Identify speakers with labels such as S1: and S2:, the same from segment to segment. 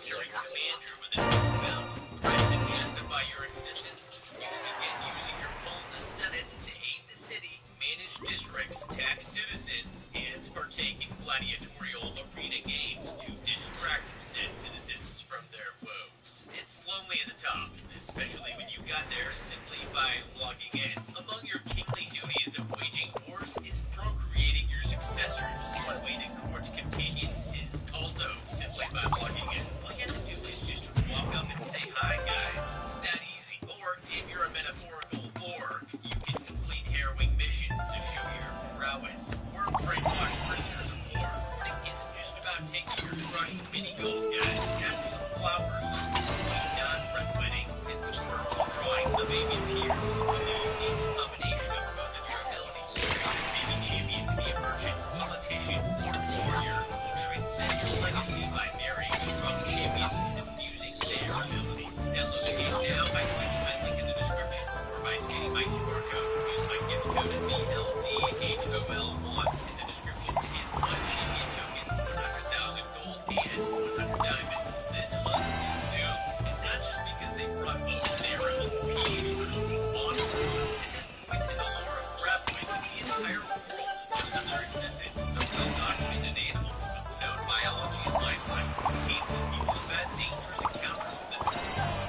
S1: military commander with a new mount, ready to justify your existence. You will begin using your pull in the Senate to aid the city, manage districts, tax citizens, and partake in gladiatorial arena games to distract said citizens from their woes. It's lonely at the top, especially when you got there simply by logging in. Among your kingly duties of waging wars is procreating your successors. One way to court companions is also simply by logging in. All you have to do is just walk up and say, "Hi guys." It's that easy. Or if you're a metaphorical orc, you can complete harrowing missions to show your prowess. Or brainwash prisoners of war. It isn't just about taking your crushed mini gold guys. After some flowers, non-red-wedding, and some purple drawings of Avian Pier, with a unique combination of both of your abilities. Baby champion to be a merchant, politician, or warrior who will transcend your legacy by marrying strong champions and using their abilities. Download the game now by clicking my link in the description or by scanning my QR code. Use my gift code BLDHOL1 in the description to get 1 champion token, 100,000 gold, and 100 diamonds. This hunt is doomed, and not just because they brought bows and arrows, pea shooters, on. At this point in the lore of grappling, the entire world knows of their existence. They're well-documented animals with known biology and life cycles. Teams of people have had dangerous encounters with them.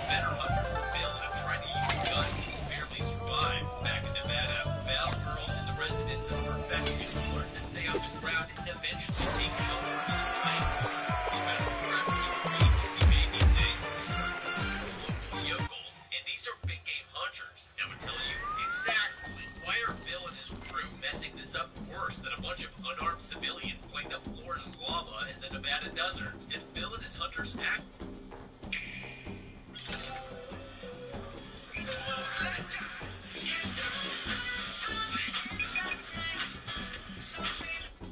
S1: Better hunters than Bill have tried to use guns and barely survived. Back in Nevada, Val Girl and the residents of Perfection learned to stay on the ground and eventually take shelter in a giant forest. No matter wherever you read, you may be safe. Local yokels, and these are big game hunters. That would tell you exactly why are Bill and his crew messing this up worse than a bunch of unarmed civilians playing the floor as lava in the Nevada desert. If Bill and his hunters act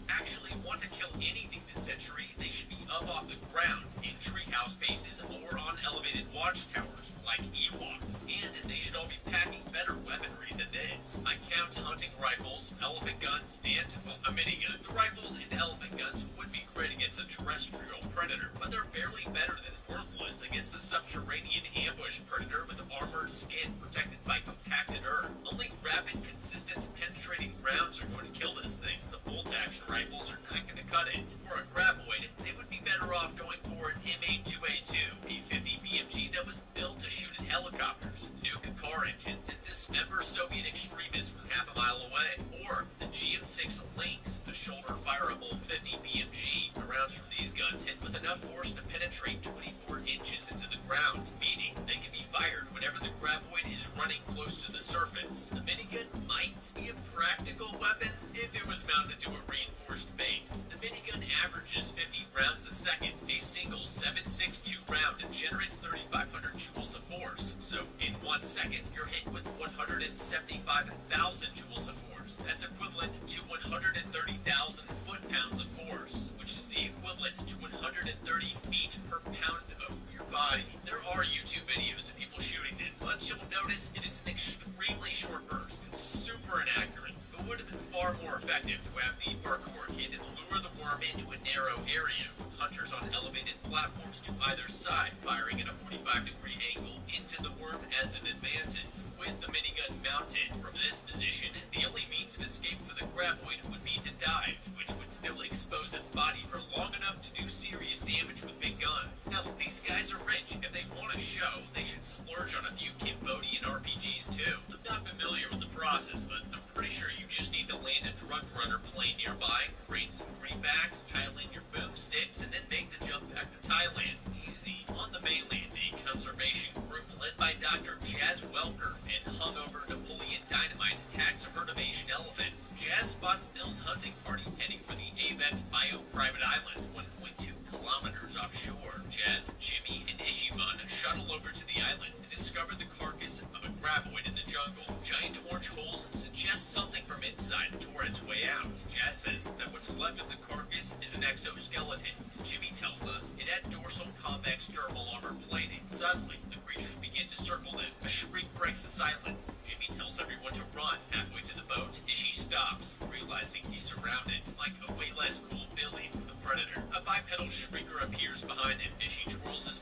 S1: actually want to kill anything this century, they should be up off the ground, in treehouse bases, or on elevated watchtowers, like Ewoks. And they should all be packing better weaponry than this. I count hunting rifles, elephant guns, and, well, a minigun. The rifles and elephant guns would be great against a terrestrial predator, but they're barely better than worthless against a subterranean ambush predator with armored skin protected by compacted earth. Only rapid, consistent, penetrating rounds are going to kill this thing. The bolt-action rifles are not going to cut it. For a graboid, they would be better off going for an M82A2, a 50 BMG that was built to shoot at helicopters, nuke car engines, and dismember Soviet extremists from half a mile away. Or the GM6 Lynx, the shoulder-fireable 50 BMG. The rounds from these guns hit with enough force to penetrate 24 inches into the ground, meaning they can be fired whenever the graboid is running close to the surface. The minigun might be a practical weapon if it was mounted to a reinforced base. The minigun averages 50 rounds a second. A single 7.62 round generates 3,500 joules of force. So in 1 second, you're hit with 175,000 joules of force. That's equivalent to 130,000 foot-pounds of force, which is the equivalent to 130 feet per pound of your body. There are YouTube videos of people shooting it, but you'll notice it is an extremely short burst and super inaccurate. It would have been far more effective to have the parkour kid and lure the worm into a narrow area, with hunters on elevated platforms to either side, firing at a 45-degree angle into the worm as it advances. With the minigun mounted from this position, the only means of escape for the graboid would be to dive, which would still expose its body for long enough to do serious damage with big guns. Hell, these guys are rich. If they want a show, they should splurge on a few Cambodian RPGs too. I'm not familiar with the process, but I'm pretty sure you just need to land a drug runner plane nearby, raid some greenbacks, pile in your boomsticks, and then make the jump back to Thailand. Easy. On the mainland, a conservation group led by Dr. Jazz Welker and hungover Napoleon Dynamite attacks a herd of Asian elephants. Jazz spots Bill's hunting party heading for the Avex Bio private island, 1.2 kilometers offshore. Jazz, Jimmy, and Ishiman shuttle over to the island and discover the carcass of a graboid in the jungle. Giant orange holes suggest something from inside tore its way out. Jazz says that what's left of the carcass is an exoskeleton. Jimmy tells us it had dorsal convex thermal armor plating. Suddenly, the creatures begin to circle them. A shriek breaks the silence. Jimmy tells everyone to run. Halfway to the boat, Ishi stops, realizing he's surrounded, like a way less cool Billy from the Predator. A bipedal shrieker appears behind him. Ishi twirls his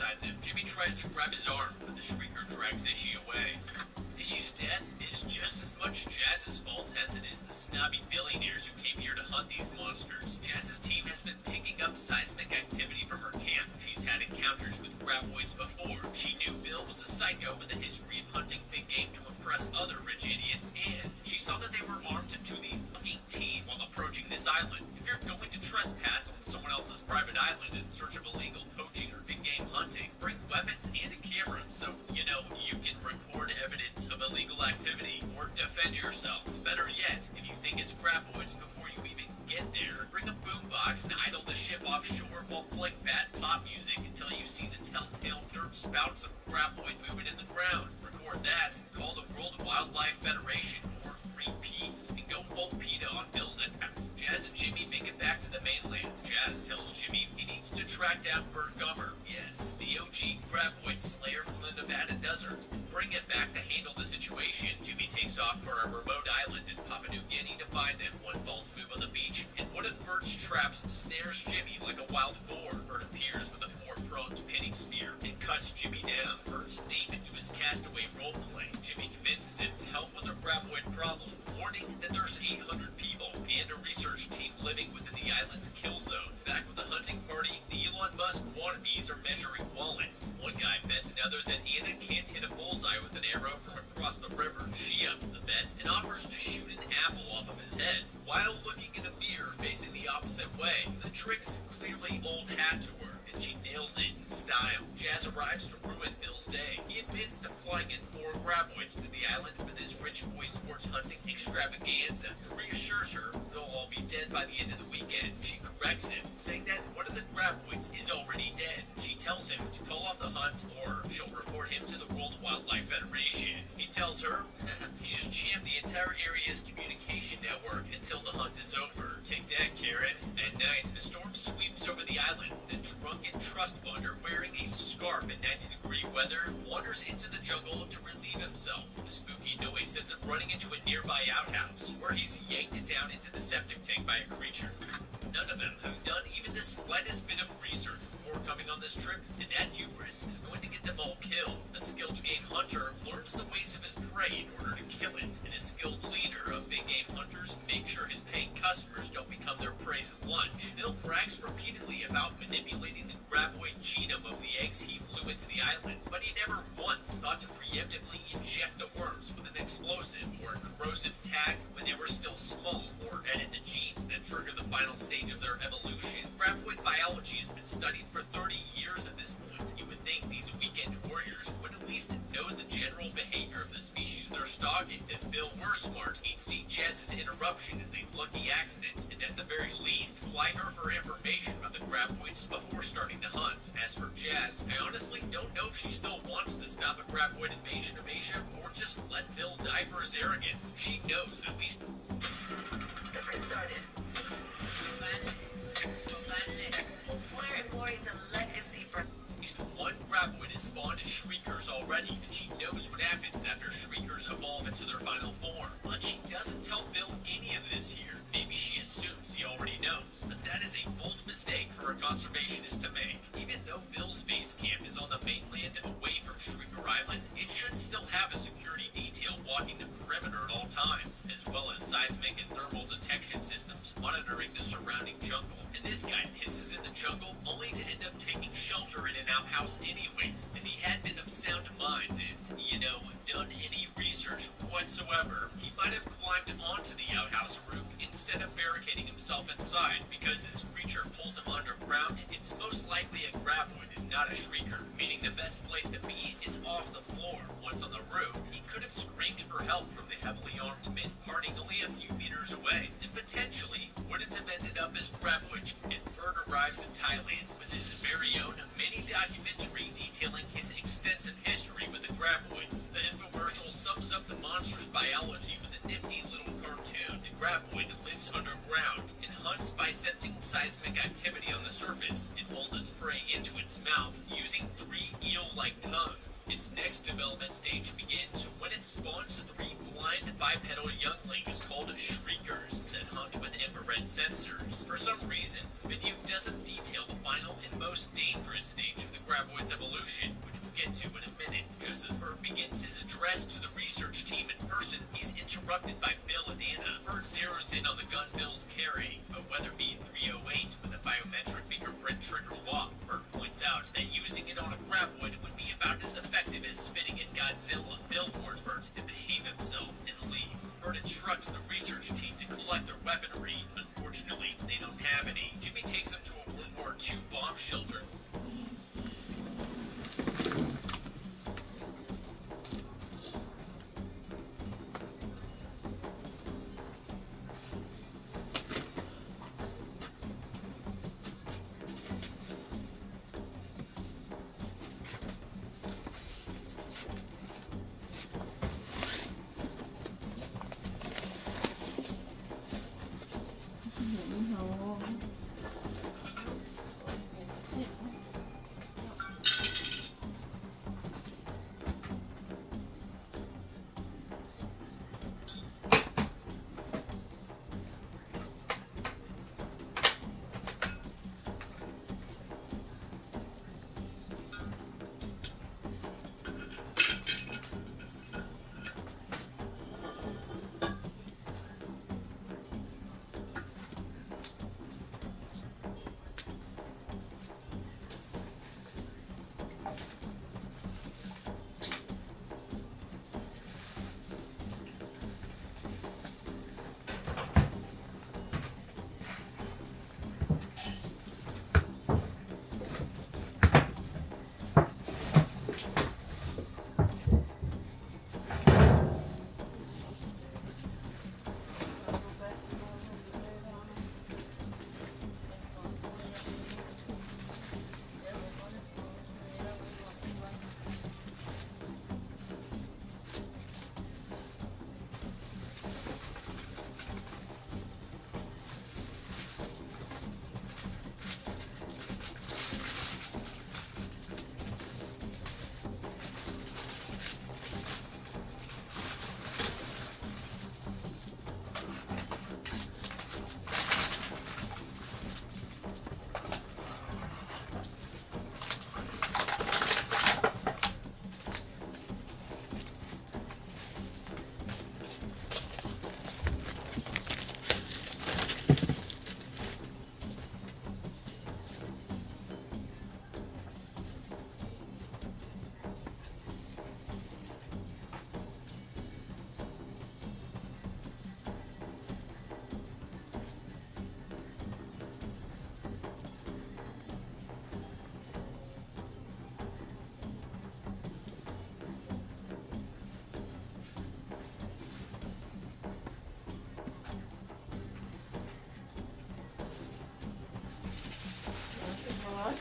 S1: blindsides him. Jimmy tries to grab his arm, but the shrieker drags Ishi away. Ishi's death is just as much Jazz's fault as it is the snobby billionaires who came here to hunt these monsters. Jazz's team has been picking up seismic activity from her camp. She's had encounters with graboids before. She knew Bill was a psycho with a history of hunting big game to impress other rich idiots, and she saw that they were armed to the fucking teeth while approaching this island. If you're going to trespass on someone else's private island in search of illegal poaching or big game hunting, bring weapons and a camera so, you can record evidence of illegal activity or defend yourself. Better yet, if you think it's graboids before you even get there, bring a boombox and idle the ship offshore while playing bad pop music until you see the telltale dirt spouts of graboid moving in the ground. Record that and call the World Wildlife Federation or Greenpeace and go full PETA on Bill's ass. Jazz and Jimmy make it back to the mainland. Jazz tells Jimmy he needs to track down Bert Gummer. Yes, the OG graboid slayer from the Nevada desert. Bring it back to handle the situation. Jimmy takes off for a remote island in Papua New Guinea to find them. One false move on the beach, and one of Bert's traps snares Jimmy like a wild boar. Bert appears with a four-pronged pinning spear and cuts Jimmy down. Bert's deep into his castaway roleplay. Jimmy convinces him to help with a graboid problem, warning that there's 800 people and a research team living within the island's kill zone. Back with the hunting party, the Elon Musk wannabes are measuring wallets. One guy bets another that Anna can't hit a bullseye with an arrow from across the river. She ups the bet and offers to shoot an apple off of his head while looking in a mirror facing the opposite way. The trick's clearly old hat to her, and she nails it in style. Jazz arrives to ruin Bill's day. He admits to flying in 4 graboids to the island for this rich boy sports hunting extravaganza. Reassures her they'll all be dead by the end of the weekend. She corrects him, saying that one of the graboids is already dead. She tells him to call off the hunt or she'll report him to the World Wildlife Federation. He tells her he should jam the entire area's communication network until the hunt is over. Take that, Karen. At night, a storm sweeps over the island. The drunken trust funder, wearing a scarf in 90-degree weather, wanders into the jungle to relieve himself. The spooky noise sends him running into a nearby outhouse, where he's yanked down into the septic tank by a creature. None of them have done even the slightest bit of research before coming on this trip, and that hubris is going to get them all killed. A skilled game hunter learns the ways of his prey in order to kill it, and a skilled leader of big game hunters makes sure his paying customers don't become their prey's lunch. Bill brags repeatedly about manipulating the graboid genome of the eggs he flew into the island, but he never once thought to preemptively inject the worms with an explosive or corrosive tag when they were still small, or edit the genes that trigger the final stage of their evolution. Graboid biology has been studied for 30 years at this point. You would think these weekend warriors would at least know the general behavior of the species they're stalking. If Bill were smart, he'd see Jazz's interruption as a lucky accident, and at the very least, fly her for information about the graboids before starting the hunt. As for Jazz, I honestly don't know if she still wants to stop a graboid invasion of Asia, or just let Bill die for his arrogance. She knows at least.
S2: Let's get started. Where employees a legacy for.
S1: At least one graboid is spawned as shriekers already, and she knows what happens after shriekers evolve into their final form. But she doesn't tell Bill any of this here. Maybe she assumes he already knows, but that is a bold mistake for a conservationist to make. Even though Bill's base camp is on the mainland away from Shrieker Island, it should still have a security detail walking the perimeter at all times, as well as seismic and thermal detection systems monitoring the surrounding jungle. And this guy pisses in the jungle only to end up taking shelter in an outhouse anyways. If he had been of sound mind and, done any research whatsoever, he might have climbed onto the outhouse roof instead of barricading himself inside. Because this creature pulls him underground, it's most likely a graboid and not a shrieker, meaning the best place to be is off the floor. Once on the roof, he could have screamed for help from the heavily armed men partying only a few meters away, and potentially wouldn't have ended up as graboid. And Bert arrives in Thailand with his very own mini documentary detailing his extensive history with the graboids. The infomercial sums up the monster's biology with a nifty little cartoon. The graboid lives underground and hunts by sensing seismic activity on the surface. It pulls its prey into its mouth using 3 eel-like tongues. Its next development stage begins when it spawns 3 blind bipedal younglings called shriekers that hunt with infrared sensors. For some reason, the video doesn't detail the final and most dangerous stage of the graboid graboid's evolution, which we'll get to in a minute. Just as Bert begins his address to the research team in person, he's interrupted by Bill and Anna. Bert zeroes in on the gun Bill's carrying, a Weatherby 308 with a biometric fingerprint trigger lock. Bert points out that using it on a graboid would be about as effective as spitting at Godzilla. Bill warns Bert to behave himself and leaves. Bert instructs the research team to collect their weaponry. Unfortunately, they don't have any. Jimmy takes them to a World War II bomb shelter.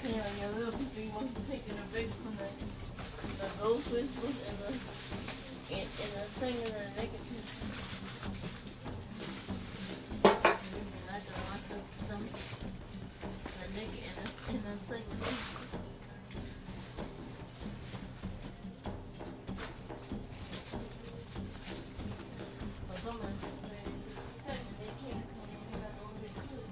S3: Your little thing was taking a break from the goldfish was in the thing in the negative. And I don't like the negative in the thing. But someone said they can't come in here and all they could.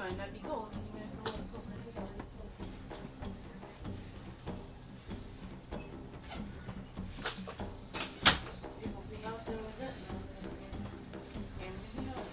S3: might not be going anywhere for a couple of days. They gonna be out there with that now. Can't really help.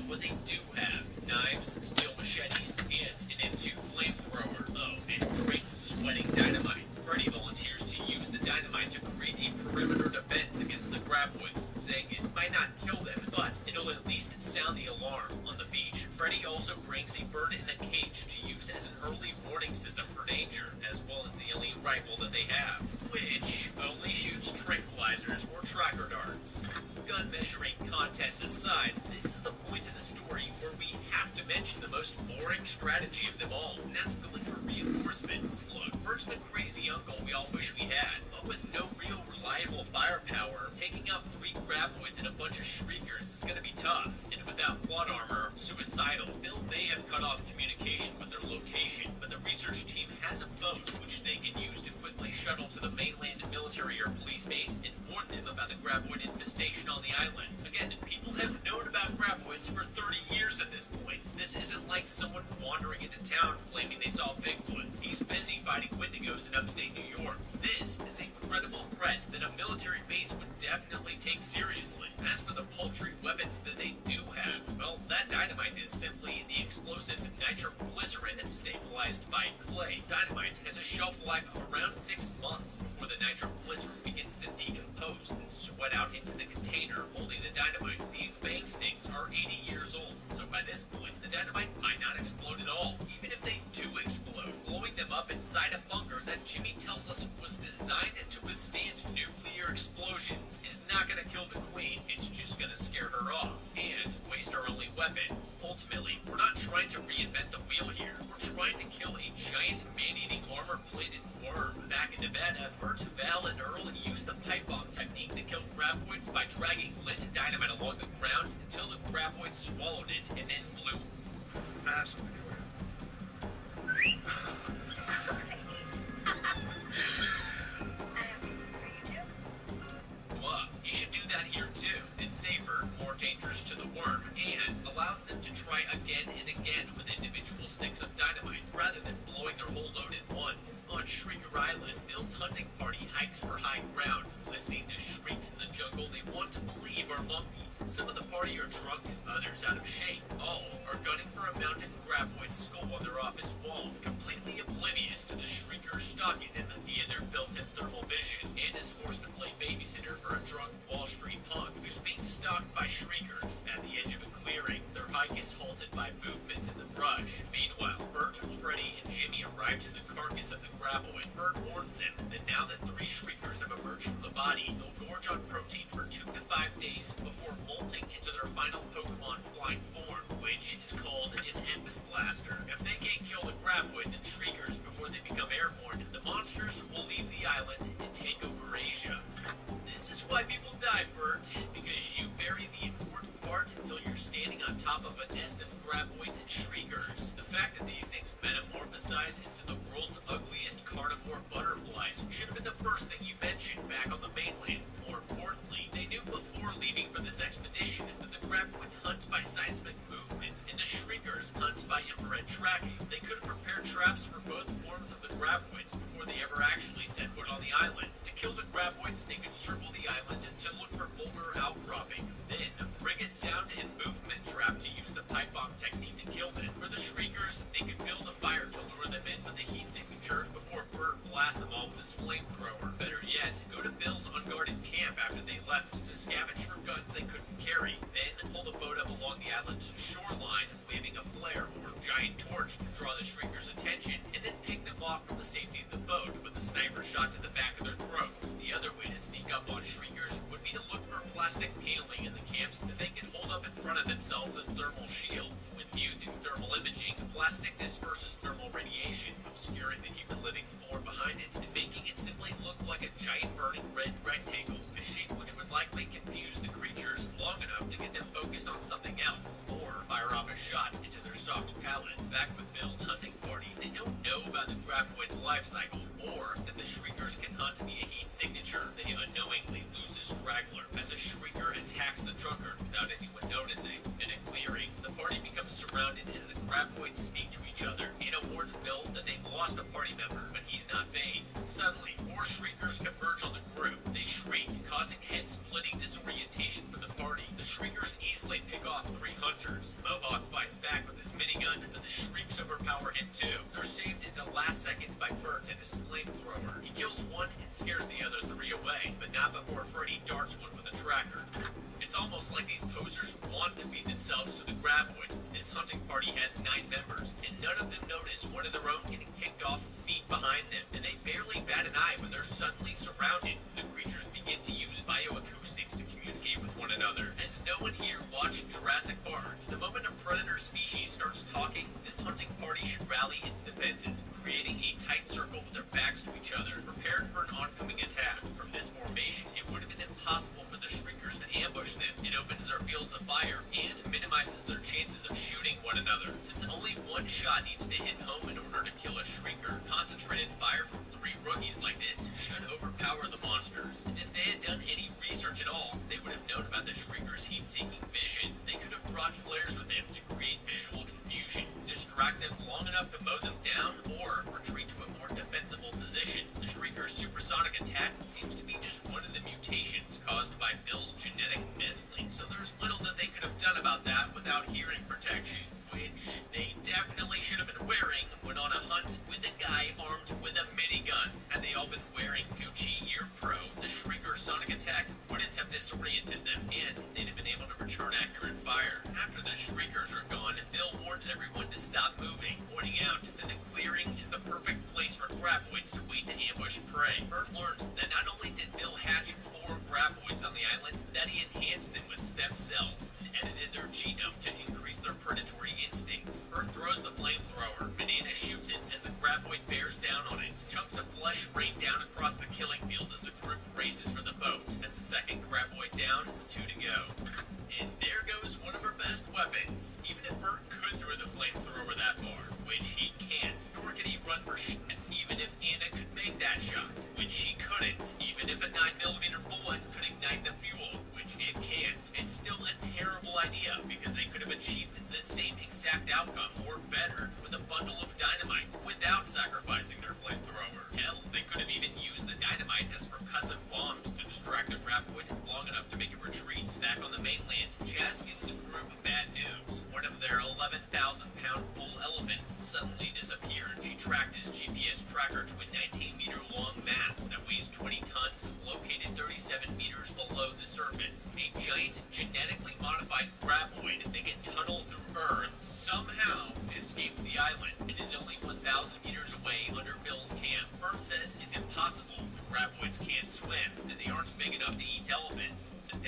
S1: What they do have: knives, steel machetes, and an M2 flamethrower. Oh, and great sweating dynamite. Freddy volunteers to use the dynamite to create a perimeter defense against the graboids, saying it might not kill them, but it'll at least sound the alarm on the beach. Freddy also brings a bird in a cage to use as an early warning system for danger, as well as the elite rifle that they have, which only shoots tranquilizers or tracker darts. Gun measuring contests aside, this is the point of the story where we have to mention the most boring strategy of them all, and that's going for reinforcements. Look, Bert's the crazy uncle we all wish we had, but with no real reliable firepower, taking out 3 graboids and a bunch of shriekers is going to be tough, and without plot armor, suicidal. Bill may have cut off communication with their location, but the research team has a boat which they can use to quickly shuttle to the mainland military or police base and warn them about the graboid infestation on the island. Again, people have known about graboids for 30 years at this point. This isn't like someone wandering into town claiming they saw Bigfoot. He's busy fighting Wendigos in upstate New York. This is a credible threat that a military base would definitely take seriously. As for the paltry weapons that they do have, well, that dynamite is simply the explosive nitroglycerin stabilized by clay. Dynamite has a shelf life of around 6 months before the nitroglycerin begins to decompose and sweat out into the container holding the dynamite. These bang sticks are 80 years old, so by this point, the dynamite might not explode at all. Even if they do explode, blowing them up inside a bunker that Jimmy tells us was designed to withstand nuclear explosions is not going to kill the Queen. It's just going to scare her off and waste our only weapons. Ultimately, we're not trying to reinvent the wheel here. We're trying to kill a giant man-eating armor-plated worm. Back in Nevada, Bert, Val, and Earl used the pipe bomb technique to kill graboids by dragging lit dynamite along the ground until the graboid swallowed it and then blew.
S4: I have something for you.
S1: You should do that here too. It's safer, more dangerous to the worm, and allows them to try again and again with individual sticks of dynamite rather than blowing their whole load at once. On Shrieker Island, Bill's hunting party hikes for high ground, listening to shrieks in the jungle they want to believe are monkeys. Some of the party are drunk, others out of shape. All are gunning for a mounted graboid skull on their office wall, completely oblivious to the Shrieker stalking them via their built-in thermal vision, and is forced to play babysitter for a drunk Wall Street punk who's being stalked by Shriekers. At the edge of a clearing, their hike is halted by movement in the brush. Meanwhile, Bert, Freddy, and Jimmy arrive drive to the carcass of the graboid. Bird warns them that now that 3 shriekers have emerged from the body, they'll gorge on protein for 2 to 5 days before molting into their final Pokemon flying form, which is called an X-Blaster. If they can't kill the graboids and shriekers before they become airborne, the monsters will leave the island and take over Asia. This is why people die, Bert, because you bury the important part until you're standing on top of a nest of graboids and shriekers. The fact that these things metamorphosize into the world's ugliest carnivore butterflies should have been the first thing you mentioned back on the mainland. More importantly, they knew before leaving for this expedition that the graboids hunt by seismic movement and the shriekers hunt by infrared tracking. They could have prepared traps for both forms of the graboids before they ever actually set foot on the island. To kill the graboids, they could circle the island to look for boulder outcroppings, then rig a sound and movement trap to use the pipe bomb technique to kill them. For the shriekers, they could build a fire to lure them in with a heat signature before Bert blasts them all with his flamethrower. Better yet, go to Bill's unguarded camp after they left to scavenge for guns they couldn't carry. Then pull the boat up along the island's shoreline, waving a flare or giant torch to draw the shriekers' attention, and then pick them off from the safety of the boat with a sniper shot to the back of their throats. The other way to sneak up on shriekers would be to look for plastic paneling in the camps that they can hold up in front of themselves as thermal shields. When viewed through thermal imaging, plastic disperses thermal radiation, obscuring the human living form behind it and making it simply look like a giant burning red rectangle, a shape which would likely confuse the creatures long enough to get them focused on something else, or fire off a shot into their soft palates. Back with Bill's hunting party, they don't know about the graboid's life cycle, or that the shriekers can hunt via heat signature. They unknowingly lose a straggler as a shrieker attacks the drunkard without anyone noticing. In a clearing, the party becomes surrounded as the graboids speak to each other. Anna warns Bill that they've lost a party member, but he's not fazed. Suddenly, 4 shriekers converge on the group. They shriek, causing head-splitting disorientation for the party. The shriekers easily pick off 3 hunters. Mohawk fights back with his minigun, but the shrieks overpower him too. They're saved at the last second by Bert and his flamethrower. He kills one and scares the other 3 away, but not before Freddy darts one with a tracker. It's almost like these posers want to feed themselves to the graboids. This hunting party has 9 members, and none of them notice one of their own getting kicked off feet behind them, and they barely bat an eye when they're suddenly surrounded. The creatures begin to use bioacoustics to communicate with one another. As no one here watched Jurassic Park, the moment a predator species starts talking, this hunting party should rally its defenses, creating a tight circle with their backs to each other, prepared for an oncoming attack. From this formation, it would have been impossible for the shriekers to ambush them. It opens their fields of fire and minimizes their chances of shooting one another, since only one shot needs to hit home in order to kill a shrieker. Concentrated fire from 3 rookies like this should overpower the monsters. And if they had done any research at all, they would have known about the shriekers' heat-seeking vision. They could have brought flares with them to create visual confusion, distract them long enough to mow them down, or retreat to a more defensible position. The shrieker's supersonic attack seems to be just one of the mutations caused by Bill's genetic mythling, so there's little that they could have done about that without hearing protection, which they definitely should have been wearing when on a hunt with a guy armed with a minigun. Had they all been wearing Gucci Ear Pro, the shrieker's sonic attack wouldn't have disoriented them, and they'd have been able to return accurate fire. After the shriekers are gone, Bill warns everyone to stop moving, pointing out that the clearing is the perfect place for graboids to wait to ambush prey. Bert learns that not only did Bill hatch 4 graboids on the island, that he enhanced them with stem cells and edited their genome to increase their predatory instincts. Bert throws the flamethrower, Banana shoots it as the graboid bears down on it. Chunks of flesh rain down across the killing field as the group races for the boat. That's the second graboid down, 2 to go. And there goes one of her best weapons. Even if Bert could throw the flamethrower that far, which he can't, nor can he run for shit. Even if Anna could make that shot, which she couldn't. Even if a 9mm bullet could ignite the fuel, which it can't. It's still a terrible idea, because they could have achieved the same exact outcome, or better, with a bundle of dynamite, without sacrificing their flamethrower. Hell, they could have even used the dynamite as percussive bombs to distract the graboid long enough to make it retreat. Back on the mainland, Jazz gives the group bad news. One of their 11,000-pound bull elephants suddenly disappeared. She tracked his GPS tracker to a 19-meter-long mast that weighs 20 tons, located 37 meters below the surface. A giant, genetically modified graboid that can tunnel through Earth somehow escaped the island and is only 1,000 meters away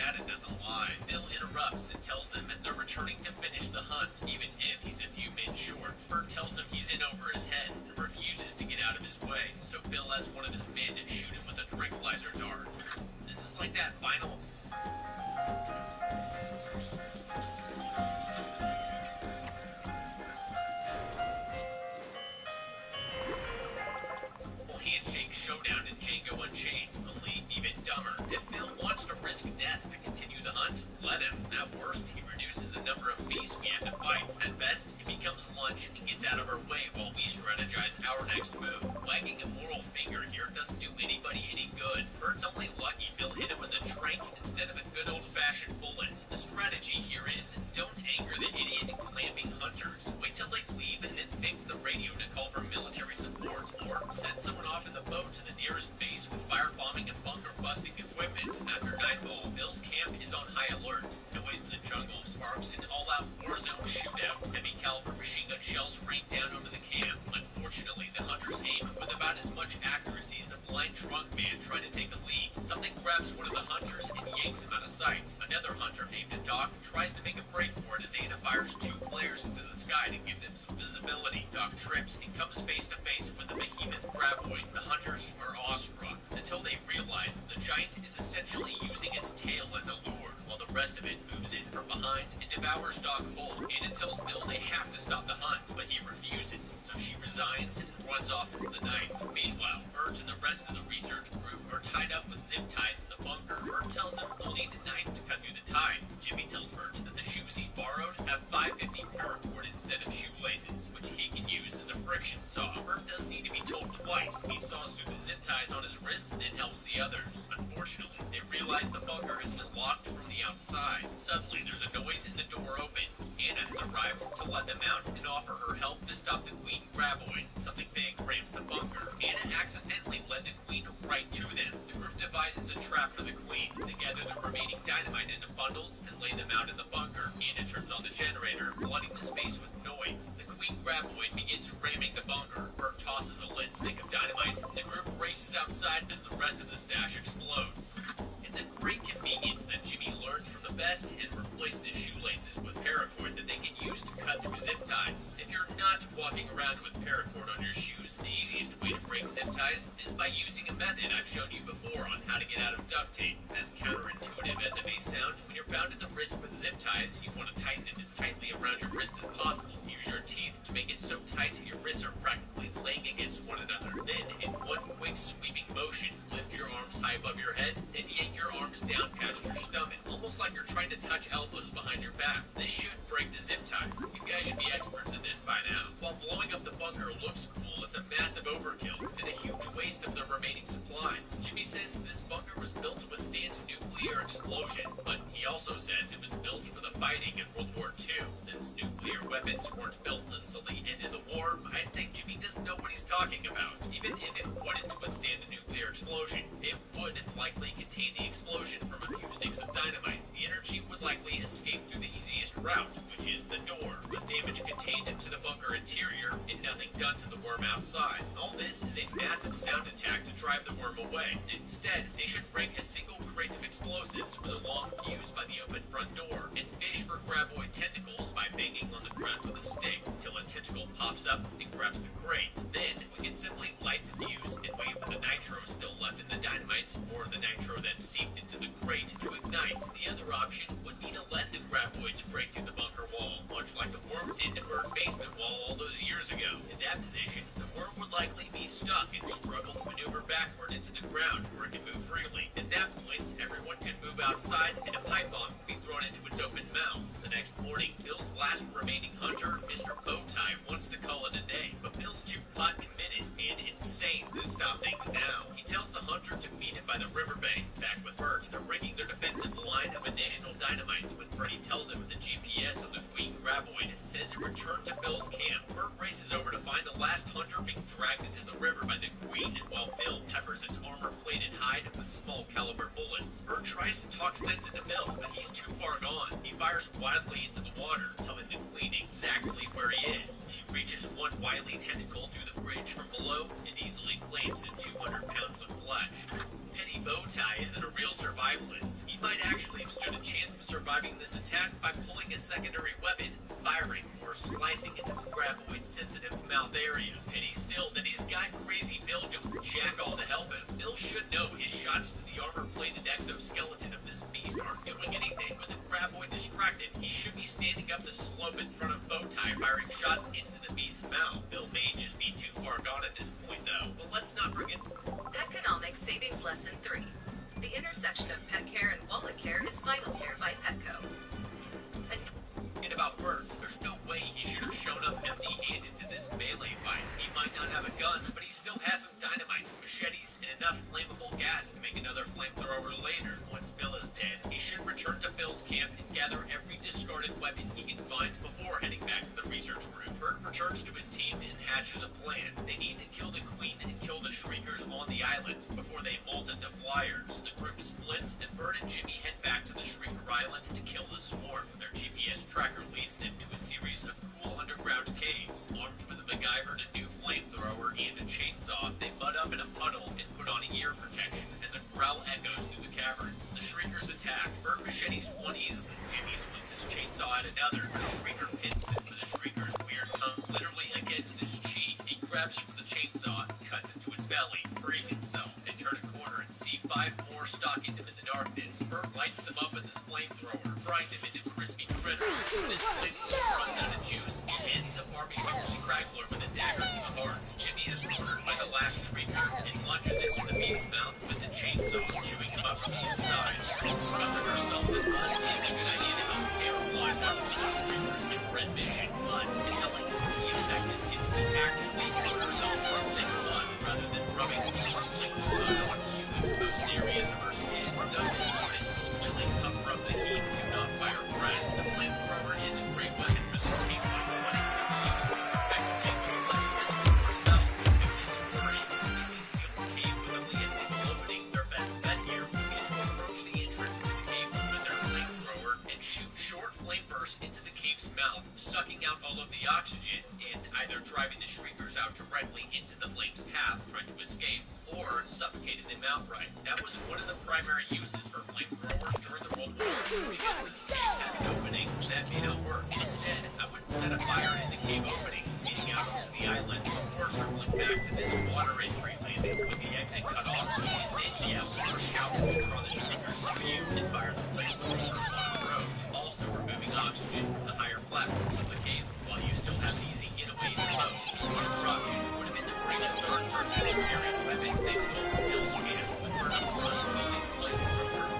S1: data doesn't lie. Bill interrupts and tells them that they're returning to finish the hunt, even if he's a few men short. Bert tells him he's in over his head and refuses to get out of his way, so Bill asks one of his men to shoot him with a tranquilizer dart. This is like that final handshake showdown in Django Unchained, only even dumber. If Bill wants to risk death to continue the hunt, let him. At worst, he reduces the number of beasts we have to fight. At best, it becomes lunch and gets out of our way while we strategize our next move. Wagging a moral finger here doesn't do anybody any good. Bert's only lucky Bill hit him with a trank instead of a good old-fashioned bullet. The strategy here is, don't anger the idiot clamping hunters. Wait till they leave and then fix the radio to call for military support, or send someone off in the boat to the nearest base with firebombing and bunker-busting equipment. After nightfall, Bill's camp is on high alert. Noise in the jungle sparks an all-out war zone shootout. Heavy-caliber machine gun shells rain down over the camp. Unfortunately, the hunters aim with about as much accuracy as a blind drunk man trying to take a lead. Something grabs one of the hunters and yanks him out of sight. Another hunter named Doc tries to make a break for it as Ana fires 2 flares into the sky to give them some visibility. Doc trips and comes face to face with the behemoth graboid. The hunters are awestruck until they realize the giant is essentially using its tail as a lure, while the rest of it moves in from behind and devours Doc whole. Ana tells Bill they have to stop the hunt, but he refuses, so she resigns and runs off into the night. Meanwhile, Bert and the rest of the research group are tied up with zip ties in the bunker. Bert tells them they'll need a knife to cut through the ties. Jimmy tells Bert that the shoes he borrowed have 550 paracord instead of shoelaces, which he can use as a friction saw. Bert doesn't need to be told twice. He saws through the zip ties on his wrists and then helps the others. Unfortunately, they realize the bunker has been locked from the outside. Suddenly, there's a noise and the door opens. Ana has arrived to let them out and offer her help to stop the queen graboid. Something big rams the bunker. Ana accidentally led the queen right to them. The group devises a trap for the queen. They gather the remaining dynamite into bundles and lay them out in the bunker. Ana turns on the generator, flooding the space with noise. The queen graboid begins ramming the bunker. Bert tosses a lit stick of dynamite, and the group races outside as the rest of the stash explodes. It's a great convenience that Jimmy learned from the best and replaced his shoelaces with paracord that they can use to cut through zip ties. If you're not walking around with paracord on your shoes, the easiest way to break zip ties is by using a method I've shown you before on how to get out of duct tape. As counterintuitive as it may sound, when you're bound at the wrist with zip ties, you want to tighten it as tightly around your wrist as possible. Use your teeth to make it so tight your wrists are practically laying against one another. Then, in one quick sweeping motion, lift your arms high above your head, then yank your arms down past your stomach, almost like you're trying to touch elbows behind your back. This should break the zip ties. You guys should be experts at this by now. While blowing up the bunker looks cool, it's a massive overkill and a huge waste of the remaining supplies. Jimmy says this bunker was built to withstand nuclear explosions, but he also says it was built for the fighting in World War II. Since nuclear weapons weren't built until the end of the war, I'd say Jimmy doesn't know what he's talking about. Even if it wouldn't withstand a nuclear explosion, it would likely contain the explosion from a few sticks of dynamite. The energy would likely escape through the easiest route, which is the door, with damage contained to the bunker interior and nothing done to the worm outside. All this is a massive sound attack to drive the worm away. Instead, they should bring a single crate of explosives with a long fuse by the open front door, and fish for graboid tentacles by banging on the ground with a stick until a tentacle pops up and grabs the crate. Then, we can simply light the fuse and wait for the nitro still left in the dynamite, or the nitro that seeped into the crate to ignite. The other option would be to let the graboids break through the bunker wall, much like the worm did to Bert's basement wall all those years ago. In that position, the worm would likely be stuck and struggle to maneuver backward into the ground where it can move freely. At that point, everyone can move outside and a pipe bomb can be thrown into its open mouth. The next morning, Bill's last remaining hunter, Mr. Bowtie, wants to call it a day, but Bill's too pot committed and insane to stop things now. He tells the hunter to meet him by the riverbank. Back with Bert, they're rigging their defensive line of additional dynamite when Freddy tells him the GPS of the queen graboid says it returned to Bill's camp. Bert races over to find the last hunter being dragged into the river by the queen, while Bill peppers its armor-plated hide with small caliber bullets. Bert tries to talk sense into Bill, but he's too far gone. He fires wildly into the water, telling the queen exactly where he is. She reaches one wily tentacle through the bridge from below and easily claims his 200 pounds of flesh. Penny Bowtie isn't a real survivalist. He might actually have stood a chance of surviving this attack by pulling a secondary weapon, firing, or slicing into the graboid's sensitive mouth area. Pity still that he's got crazy Bill going jack all to help him. Bill should know his shots to the armor-plated exoskeleton of this beast aren't doing anything with the graboid distracted. He should be standing up the slope in front of Bowtie firing shots into the beast's mouth. Bill may just be too far gone at this point though. But let's not forget
S2: Economics Savings Lesson 3. The intersection of pet care and wallet care is Vital Care by Petco.
S1: And about Bert, there's no way he should have shown up empty-handed to this melee fight. He might not have a gun, but he still has some dynamite, machetes, and enough flammable gas to make another flamethrower later. Once Bill is dead, he should return to Phil's camp and gather every discarded weapon he can find before heading back to the research room. Bert returns to his team and hatches a plan. They need to kill the queen and kill the shriekers on the island before they molt into flyers. The group splits, and Bert and Jimmy head back to the Shrieker Island to kill the swarm. Their GPS tracker leads them to a series of cool underground caves. Armed with a MacGyver, a new flamethrower, and a chainsaw, they mud up in a puddle and put on ear protection as a growl echoes through the caverns. The Shriekers attack. Bert machetes one easily. Jimmy swings his chainsaw at another. The Shrieker pins him with the Shrieker's weird tongue literally against his cheek. He grabs for the chainsaw and cuts into his belly, freeing himself. They turn a corner and see 5 more stalking him in the darkness. Bert lights them up with his flamethrower, frying them into crispy critters. This flamethrower runs out of juice and hands a barbecue straggler with a dagger to the heart. Jimmy is cornered by the last Shrieker and lunges into the beast's mouth with the chainsaw, chewing him up from the inside. Covering ourselves in blood is a good idea to help camouflage us from the Shriekers with red vision, but it's only going to be effective if we actually cover ourselves from thick blood rather than rubbing liquid blood on few exposed areas of our skin. Though this would ultimately cover up the heat and not fire breath, the flamethrower is a great weapon for this cave fight, but it could be used to effectively with less risk for ourselves. If this worry, completely seal the cave with only a single opening, their best bet here would be to approach the entrance to the cave with their flamethrower and shoot short flame bursts into the cave's mouth, sucking out all of the oxygen and either driving the Shriekers out directly into the flame's path, trying to escape, or suffocating them outright. That was one of the primary uses for flamethrowers during the World War because this cave had an opening that may not work. Instead, I would set a fire in the cave opening, getting out onto the island before circling back to this water entry landing with the exit cut off, and then be able to shout to draw the Shriekers to you and fire the flamethrowers on a road, also removing oxygen from the higher platforms of the cave while you still have an easy getaway below. One other option would have been to bring a third person and carry weapons they stole from Bill's camp with for an unloaded flamethrower.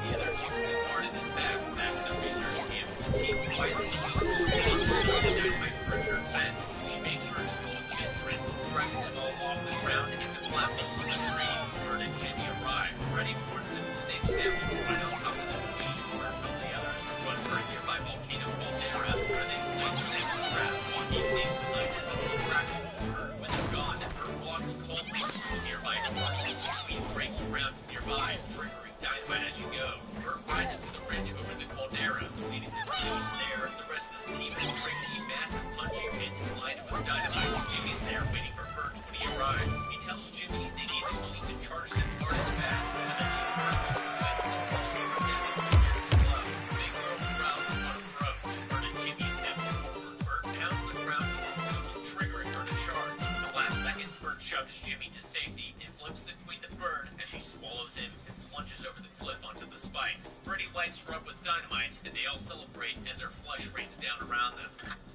S1: The other two would have guarded his back to the research camp. The team quietly moves the dynamite perimeter fence. She makes her explosive entrance, dragging them all off the ground into platforms with the trees. Bert and Jimmy arrive, ready for them. They snap to right on top of the queen, where some of the others are run for a nearby volcano caldera, where they laser them to grab. He stays behind as a distraction for her. When they're gone, Bert walks calmly to the nearby door. The queen breaks around nearby, triggering dynamite as you go. Bert rides to the ridge over the caldera, leading the team there. The rest of the team is rigged a massive punching pit lined with dynamite. Jimmy's there waiting for Bert when he arrives. He tells Jimmy they need the queen to charge them hard and fast so that she bursts into the wind and falls over dead and scares the glow. Big girl growls on approach. Bert and Jimmy step forward. Bert pounds the ground with his boots, triggering her to charge. In the last seconds, Bert shoves Jimmy to safety and flips the queen to Bert as she swallows him and plunges over the cliff onto the spikes. Freddy lights her up with dynamite, and they all celebrate as her flesh rains down around them.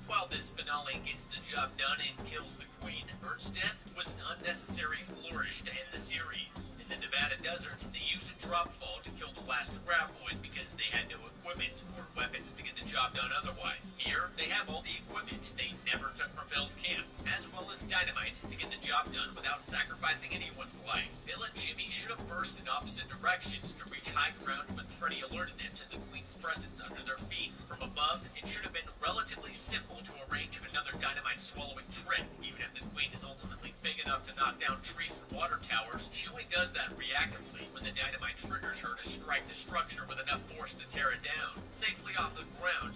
S1: While this finale gets the job done and kills the queen, Bert's death was an unnecessary flourish to end the series. In the Nevada desert, they used a drop fall to kill the last graboid because they had no equipment or weapons to get the job done otherwise. Here, they have all the equipment they never took from Bill's camp, as well as dynamite to get the job done without sacrificing anyone's life. Bill and Jimmy should have burst in opposite directions to reach high ground when Freddy alerted them to the queen's presence under their feet. From above, it should have been relatively simple to arrange another dynamite swallowing trick. Even if the queen is ultimately big enough to knock down trees and water towers, she only does that reactively when the dynamite triggers her to strike the structure with enough force to tear it down. Safely off the ground,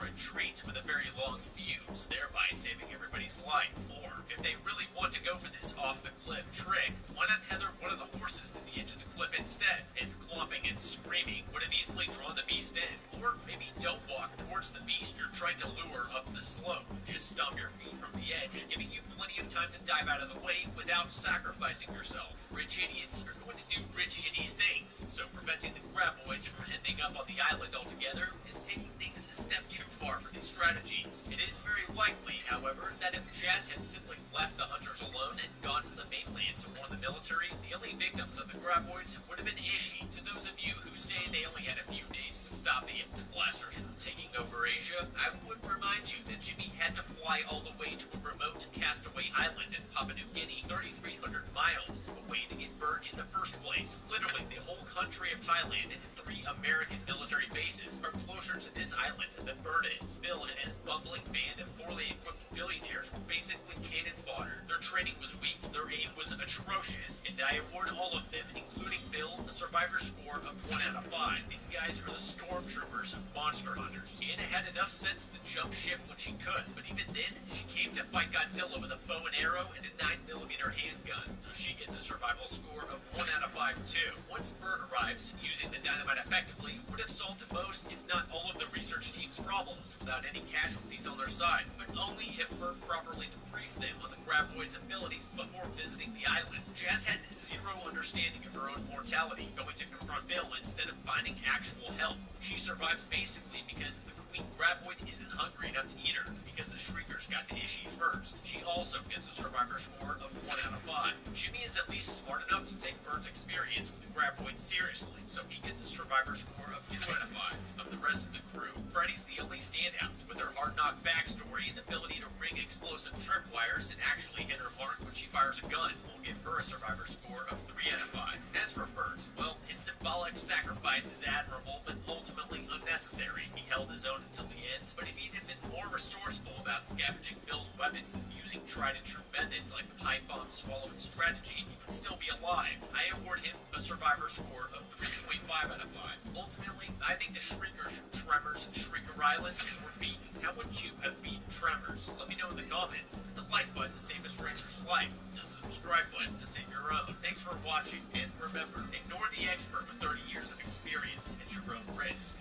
S1: or a treat with a very long fuse, thereby saving everybody's life. Or, if they really want to go for this off-the-cliff trick, why not tether one of the horses to the edge of the cliff instead? Its clomping and screaming would have easily drawn the beast in. Or maybe don't walk towards the beast you're trying to lure up the slope. Just stomp your feet from the edge, giving you plenty of time to dive out of the way without sacrificing yourself. Rich idiots are going to do rich idiot things, so preventing the graboids from ending up on the island altogether is taking things a step too far for these strategies. It is very likely, however, that if Jazz had simply left the hunters alone and gone to the mainland to warn the military, the only victims of the graboids would have been Ishi. To those of you who say they only had a few days to stop the blasters from taking over Asia, I would remind you that Jimmy had to fly all the way to a remote castaway island in Papua New Guinea, 3,300 miles away to get burned in the first place. Literally, the whole country of Thailand and 3 American military bases are closer to this island than Bird is. Bill and his bumbling band of poorly equipped billionaires were basically cannon fodder. Their training was weak, their aim was atrocious, and I award all of them, including Bill, a survivor score of 1 out of 5. These guys are the stormtroopers of monster hunters. Anna had enough sense to jump ship when she could, but even then, she came to fight Godzilla with a bow and arrow and a 9mm handgun, so she gets a survival score of 1 out of 5 too. Once Bird arrives, using the dynamite effectively would have solved most, if not all, of the research team's problems without any casualties on their side, but only if Bird properly debriefed them on the graboid's abilities before visiting the island. Jazz had zero understanding of her own mortality, going to confront Bill instead of finding actual help. She survives basically because the Queen Graboid isn't hungry enough to eat her, because the Shriekers got to Ishi first. She also gets a survivor score of 1 out of 5. Jimmy is at least smart enough to take Bird's experience with the Graboid seriously, so he gets a survivor score of 2 out of 5. Of the rest of the crew, Freddy's the only standout, with her hard-knock backstory and ability to ring explosive tripwires and actually hit her mark when she fires a gun. We'll give her a survivor score of 3 out of 5. As for Bert, well, his symbolic sacrifice is admirable, but ultimately unnecessary. He held his own until the end, but if he'd have been more resourceful about scavenging Bill's weapons and using tried-and-true methods like the pipe bomb swallowing strategy, he would still be alive. I award him a survivor score of 3.5 out of 5. Ultimately, I think the Shriekers from Tremors and Shrieker Island were beaten. How would you have beaten Tremors? Let me know in the comments. Hit the like button to save a stranger's life. The subscribe button to save your own. Thanks for watching, and remember, ignore the expert with 30 years of experience at your own risk.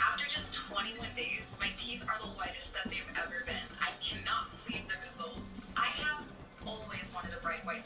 S2: After just 21 days, my teeth are the whitest that they've ever been. I cannot believe the results. I have always wanted a bright white.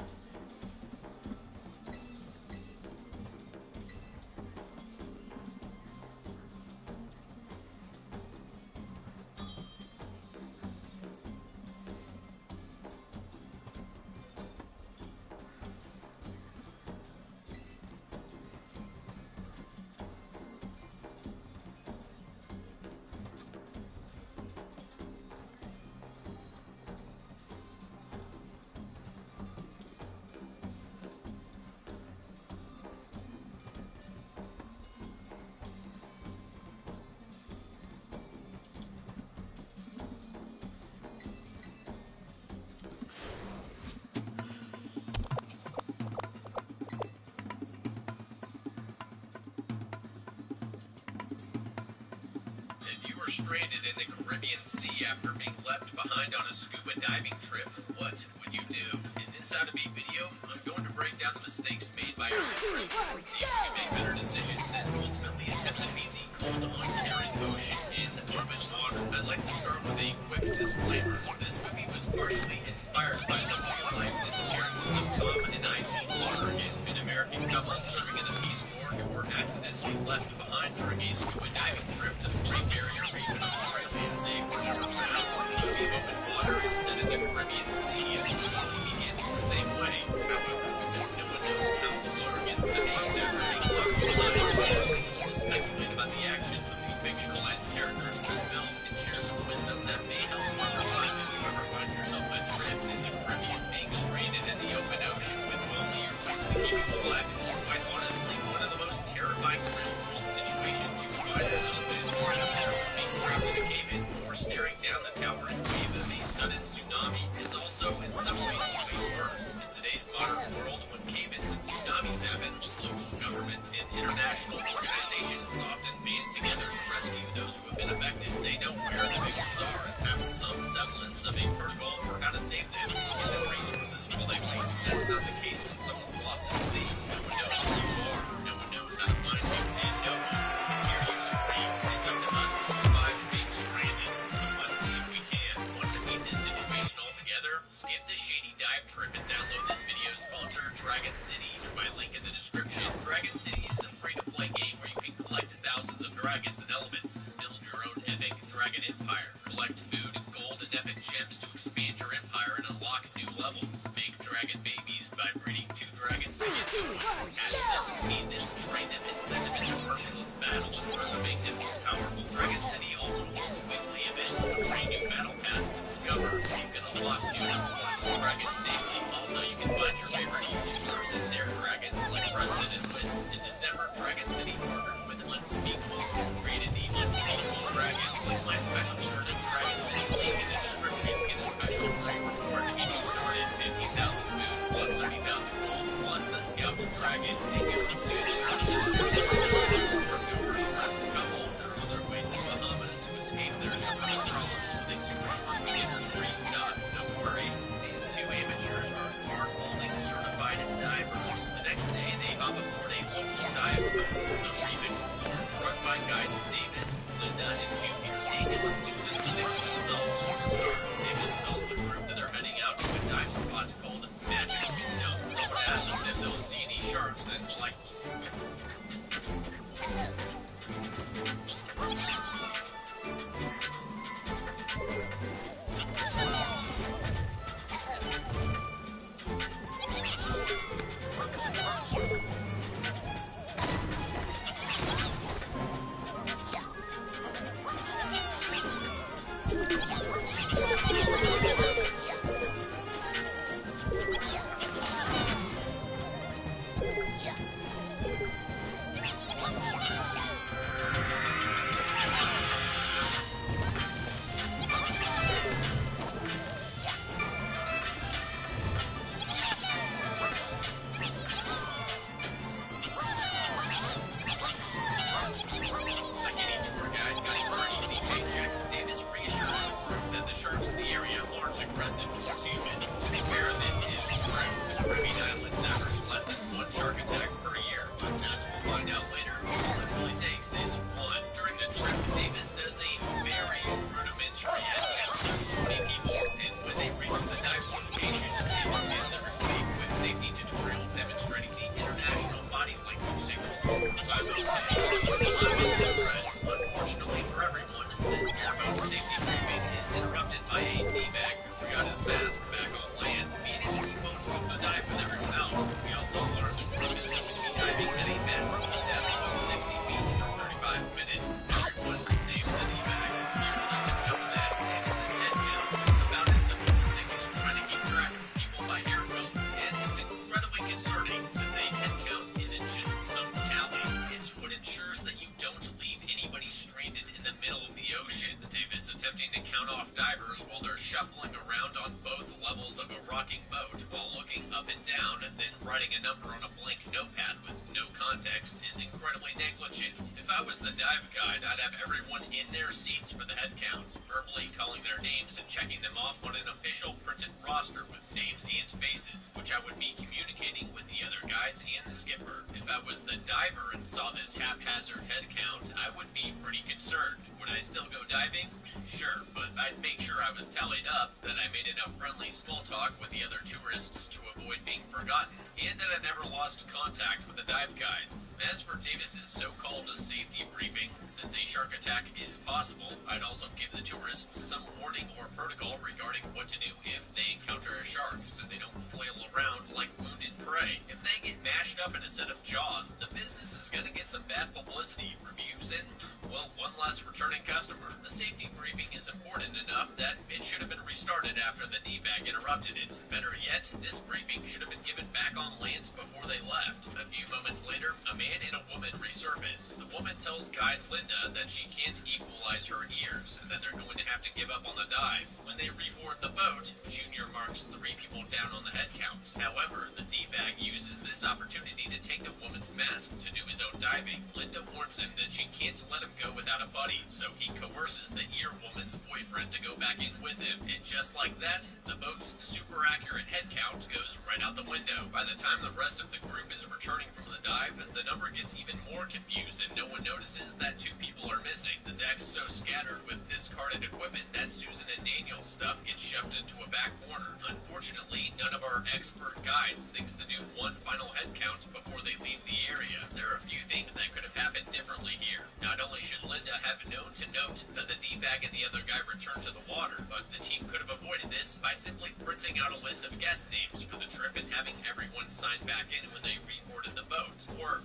S1: Stranded in the Caribbean Sea after being left behind on a scuba diving trip, what would you do? In this How to Be video, I'm going to break down the mistakes made by our princess and see if we can make better decisions and ultimately attempt to beat the cold, uncaring ocean in open water. I'd like to start with a quick disclaimer. This movie was partially inspired by the real-life disappearances of Tom and Eileen Lonergan, an American couple serving in the Peace Corps who were accidentally left behind during a scuba diving trip to the Great Barrier Reef in Australia. They were never found. The movie Open Water is set in the Caribbean Sea and the movie begins the same way. However, because no one knows how the Lonergans behaved after being left behind, people will speculate about the actions of the fictionalized characters in this film and share some wisdom that may help you survive if you ever find yourself adrift in the Caribbean. Being stranded in the open ocean with only your wits to keep you alive is quite honestly one of the most terrifying real-world situations you can find. them, give them resources while they wait. That's not the case when someone's lost at sea. No one knows who you are, no one knows how to find you, and no one can hear you scream. It's up to us to survive being stranded, so let's see if we can. Want to beat this situation altogether? Skip the shady dive trip and download this video's sponsor, Dragon City, through my link in the description. Dragon City is a free-to-play game where you can collect thousands of dragons and elements, build your own epic dragon empire, collect food, gold, and epic gems to expand your empire and unlock new levels, make dragon babies by breeding 2 dragons together, hatch them, feed them, train them, and send them into merciless battle in order to make them more powerful. Dragon City also holds weekly events, 3 new battle pass to discover, where you can unlock new level 1 dragons daily. Also, you can find your favorite YouTubers and their dragons, like Preston and Wisp. In December, Dragon City partnered with Unspeakable, created the Unspeakable Dragon. Click my special shirt at Dragon City link in the description. Get a special free reward to get you started. 15,000 food, plus 30,000 gold, plus the Scout's Dragon. Thank you to Susan from Dover's Rest. Couple, they're on their way to the Bahamas to escape their survival problems with a super short beginner's free yacht. Don't worry, these 2 amateurs are hard bowling certified divers. The next day, they hop aboard a local dive boat, the Reef Explorer, run by guides Davis, Linda, and Junior. Daniel and Susan sing themselves from the start. Davis tells the group that they're heading out to a dive spot called Magic. Now, someone asks if they'll see any sharks, and like, unfortunately for everyone, this airboat safety briefing is interrupted by a D-bag who forgot his mask back on land, meaning he won't go to dive with everyone else. We also learned the group is going to be diving at a maximum depth of 60 feet for 35 minutes. Everyone saves the D-bag. Here's something jumps at Davis's head count. About as simplistic as trying to keep track of people by air rope, and it's incredibly concerning since a head count isn't just some tally. It's what ensures that you don't leave anybody stranded in the middle of the ocean. Davis attempting to count off divers while they're shuffling around on both levels of a rocking boat while looking up and down and then writing a number on a blank notepad with no context is incredibly negligent. If I was the dive guide, I'd have everyone in their seats for the head count, verbally calling their names and checking them off on an official printed roster with names and faces, which I would be communicating with the other guides and the skipper. If I was the diver and saw this haphazard head count, I would be pretty concerned. Would I still go diving? Sure, but I'd make sure I was tallied up, that I made enough friendly small talk with the other tourists to avoid being forgotten, and that I never lost contact with the dive guides. As for Davis's so-called safety briefing, since a shark attack is possible, I'd also give the tourists some warning or protocol regarding what to do if they encounter a shark, so they don't flail around like wounded prey. If they get mashed up in a set of jaws, the business is going to get some bad publicity, reviews, and, well, one less returning customer. The safety briefing is important enough that it should have been restarted after the D-bag interrupted it. Better yet, this briefing should have been given back on land before they left. A few moments later, a man and a woman resurface. The woman tells guide Linda that she can't equalize her ears and that they're going to have to give up on the dive. When they reboard the boat, Junior marks 3 people down on the head count. However, the D-bag uses this opportunity to take the woman's mask to do his own diving. Linda warns him that she can't let him go without a buddy, so he coerces the ear woman's boyfriend to go back in with him. And just like that, the boat's super accurate head count goes right out the window. By the time the rest of the group is returning from the dive, the number gets even more confused and no one notices that 2 people are missing. The deck's so scattered with discarded equipment that Susan and Daniel's stuff gets shoved into a back corner. Unfortunately, none of our expert guides thinks to do one final head count before they leave the area. There are a few things that could have happened differently here. Not only should Linda have known to note that the D-bag and the other guy returned to the water, but the team could have avoided this by simply printing out a list of guest names for the trip and having everyone sign back in when they reboarded the boat. Or,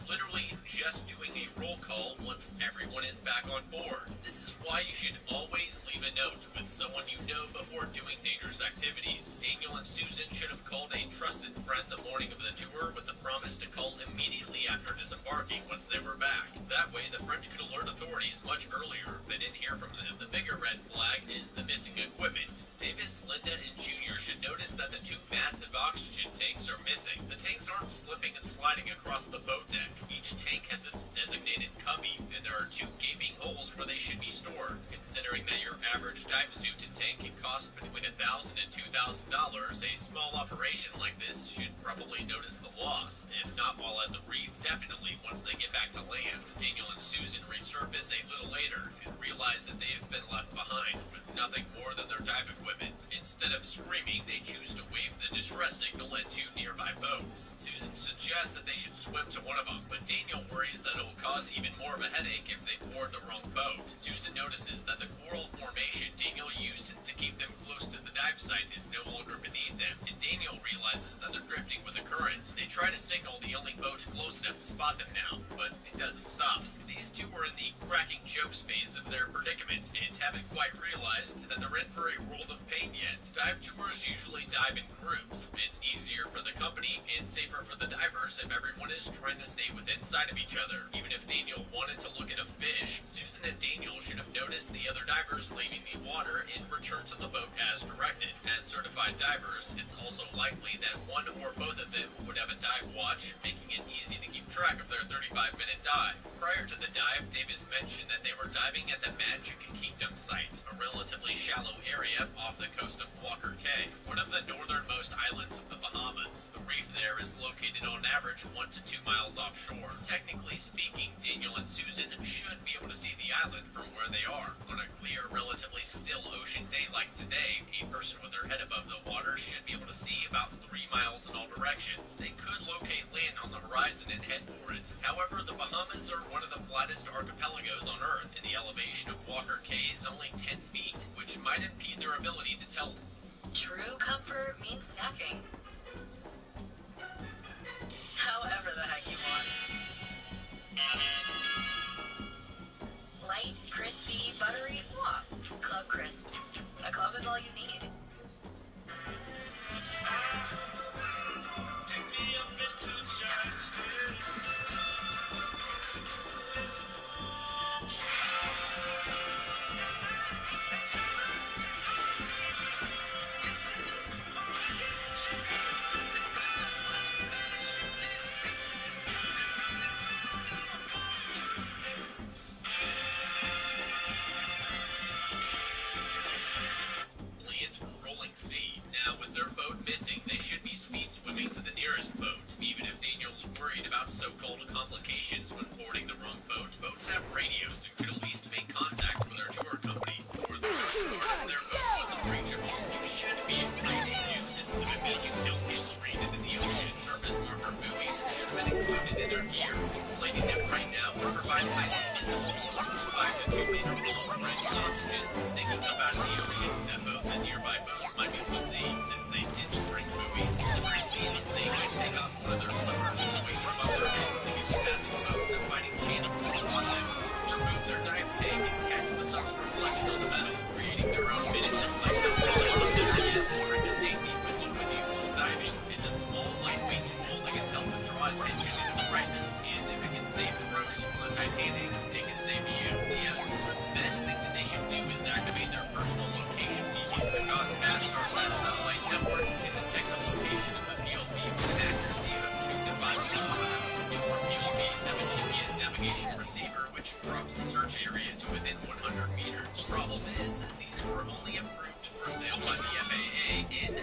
S1: literally just doing a roll call once everyone is back on board. This is why you should always leave a note with someone you know before doing dangerous activities. Daniel and Susan should have called a trusted friend the morning of the tour with the promise to call immediately after disembarking once they were back. That way, the French could alert authorities much earlier if they didn't hear from them. The bigger red flag is the missing equipment. Davis, Linda, and Junior should notice that the 2 massive oxygen tanks are missing. The tanks aren't slipping and sliding across the boat deck. Each tank has its designated cubby, and there are 2 gaping holes where they should be stored. Considering that your average dive suit and tank can cost between $1,000 and $2,000, a small operation like this should probably notice the loss. If not while at the reef, definitely once they get back to land. Daniel and Susan resurface a little later and realize that they have been left behind with nothing more than their dive equipment. Instead of screaming, they choose to wave the distress signal at 2 nearby boats. Susan suggests that they should swim to one of them, but Daniel worries that it will cause even more of a headache if they board the wrong boat. Susan notices that the coral formation Daniel used to keep them close to the dive site is no longer beneath them, and Daniel realizes that they're drifting with the current. They try to signal the only boat close enough to spot them now, but it doesn't stop. These 2 are in the cracking jokes phase of their predicament and haven't quite realized that they're in for a world of pain yet. Dive tours usually dive in groups. It's easier for the company and safer for the divers if everyone is trying to stay within sight of each other. Even if Daniel wanted to look at a fish, Susan and Daniel should have noticed the other divers leaving the water and returned to the boat as directed. As certified divers, it's also likely that one or both of them would have a dive watch, making it easy to keep track of their 35-minute dive. Prior to the dive, Davis mentioned that they were diving at the Magic Kingdom site, a relatively shallow area off the coast of Walker Cay, one of the northernmost islands of the Bahamas. The reef there is located on average 1 to 2 miles offshore. Technically speaking, Daniel and Susan should be able to see the island from where they are. On a clear, relatively still ocean day like today, a person with their head above the water should be able to see about 3 miles in all directions. They could locate land on the horizon and head for it. However, the Bahamas are one of the flattest archipelagos on Earth, and the elevation of Walker Cay is only 10 feet, which might impede their ability to tell.
S2: True comfort means snacking. However the heck you want. Light, crispy, buttery, mwah. Club Crisps. A club is all you need.
S5: Take me up into the stratosphere.
S1: missing, they should be speed swimming to the nearest boat. Even if Daniel's worried about so-called complications when boarding the wrong boat, boats have radios and could at least make contact with their tour company. Or the part of their boat wasn't reachable. You should be afraid of nuisance if it means you don't get straight into the ocean. Surface marker buoys should have been included in their gear. Inflating them right now would provide light visible 5 to 2 meter roll of red sausages sticking up out of the ocean that both the nearby boats might be able to see. Since they didn't bring buoys, the very least they could take off one of their flippers and wait from above their heads to get passing boats and fighting channels to spot them. Remove their dive tank and catch the sun's reflection on the metal, creating their own minutes of light that will help them begin to bring a safety whistle with you while diving. It's a small, lightweight tool that can help to draw attention into the crisis, and if it can save panic, they can save you. The absolute best thing that they should do is activate their personal location beacon. The GOS-CAS Starsat satellite network can detect the location of the field beam with an accuracy of 2 to 5 kilometers. If our field beams have a GPS navigation receiver, which drops the search area to within 100 meters. Problem is, these were only approved for sale by the FAA in,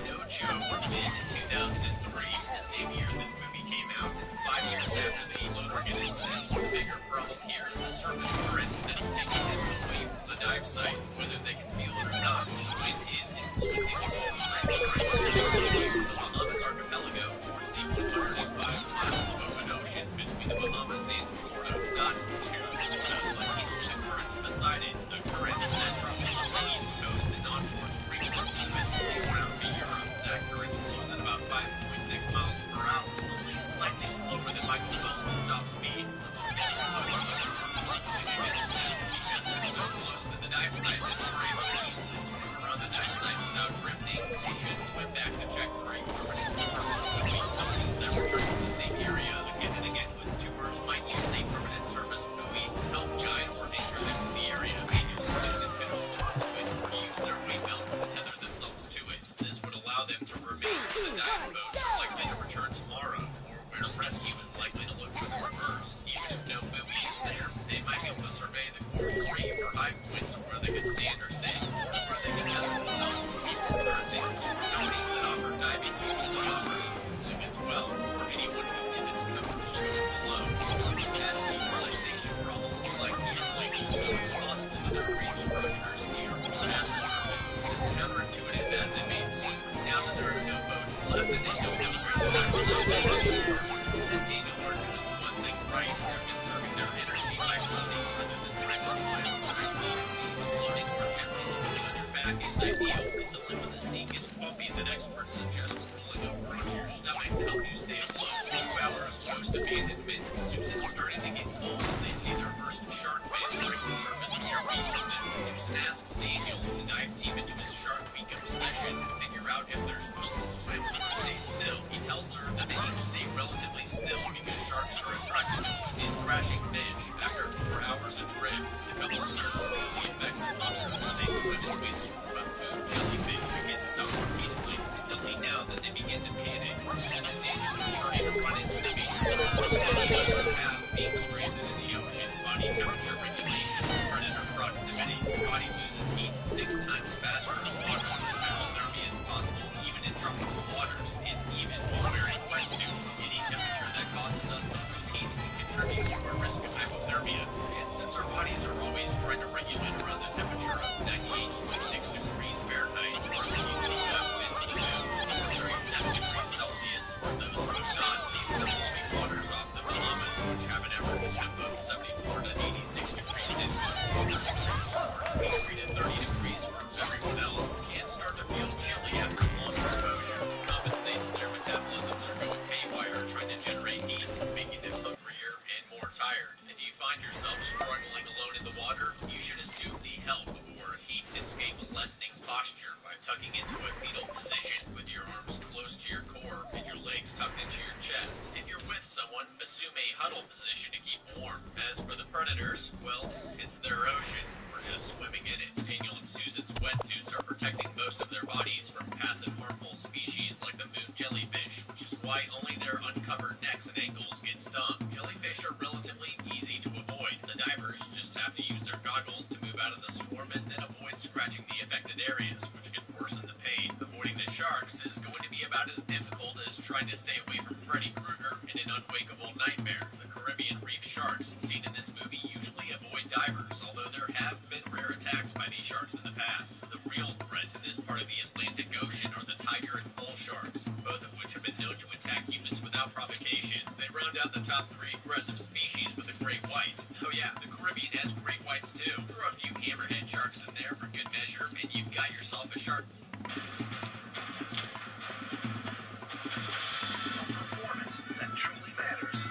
S1: no joke, mid-2003, the same year this movie came out, 5 years after the Lonergan incident. The bigger problem here is the surface current that's taking them away from the dive site. Whether they can feel it or not, the wind is influencing the boat strength current, taking them away from the Bahamas archipelago towards the 105 miles of open ocean between the Bahamas and Florida. Not to Florida, but into the current beside it. The current that travels up the east coast and onwards, bringing us eventually around to Europe. That current flows at about 5.6 miles per hour, only slightly slower than Michael Phelps' top speed. Yes, because they're so close to the dive site that they're able to easily swim around the dive site without drifting. They should swim back to check for a permanent surface buoy. Companies that return to the same area again and again with tours might use a permanent surface buoy to help guide or anchor them to the area. Daniel and Susan could hold on to it or use their weight belts to tether themselves to it. This would allow them to remain where the diving boats are likely to return tomorrow, or where rescue is likely to look for them first. Even if no buoy is there, they might be able to survey the coral reef for high points of where they could stand or sink, or where they could tether themselves to people. There are companies that offer diving usually offer snorkeling as well, for anyone who isn't comfortable going below. As the relaxation problems like needling, it's possible that there are reef structures near or at the surface. As counterintuitive as it may seem, now that there are no boats left and they don't know where the dive site is, Susan and Daniel are doing one thing right. They're conserving their energy by floating rather than trying to swim. During calm seas, floating or gently swimming on your back is ideal. It's only when the sea gets bumpy that experts suggest rolling over onto your stomach to help you stay afloat. 2 hours post-abandonment, Susan's starting to get cold. They see their first shark fin break the surface near Beaconston. Susan asks Daniel to dive deep into his shark beak obsession and figure out if they're supposed to swim or stay still. He tells her that they need to stay relatively still because sharks are attracted to wounded, crashing fish. After 4 hours adrift, the couple starts to feel the effects of hunger. They swim into a swarm of food jellyfish who get stung repeatedly. It's only now that they begin to panic. Susan and Daniel are starting to run into the beach. Many others have being stranded in the ocean. Body temperature regulation, predator proximity. The body loses heat 6 times faster in water. Hypothermia is possible even in tropical waters, and even while wearing wetsuits. Any temperature that causes us to lose heat can contribute to our risk of hypothermia. And since our bodies are always trying to regulate around the temperature of 98.6 degrees Fahrenheit, or the UTF 37 degrees Celsius, for those who have not, these are moving waters off the Bahamas, which have an average temp of 74 to 86 degrees in waters, 23 to 30 degrees for everyone else, can start to feel chilly after long exposure. Compensates their metabolisms are going haywire trying to generate heat, making them hungrier and more tired. If you find yourself struggling alone in the water, you should assume the help or heat escape lessening posture by tucking into a fetal position with your arms close to your core and your legs tucked into your chest. If you're with someone, assume a huddle position to keep warm. As for the predators, well, it's their ocean. We're just swimming in it. Daniel and Susan's wetsuits are protecting most of their bodies from passive harmful species like the moon jellyfish, which is why only their uncovered necks and ankles get stung. Jellyfish are relatively easy to avoid. The divers just have to use their goggles to move out of the swarm and then avoid scratching the affected areas, which can worsen the pain. Avoiding the sharks is going to be about as difficult as trying to stay away from Freddy Krueger in an unwakeable nightmare. The Caribbean reef sharks seen in this movie usually avoid divers, although there have been rare attacks by these sharks in the past. The real threat in this part of the Atlantic Ocean are the tiger and bull sharks, both of which have been known to attack humans without provocation. They round out the top 3 aggressive species with a great white. Oh yeah, the Caribbean has great whites too. Throw a few hammerhead sharks in there for good measure, and you've got yourself a shark.
S4: Performance that truly matters.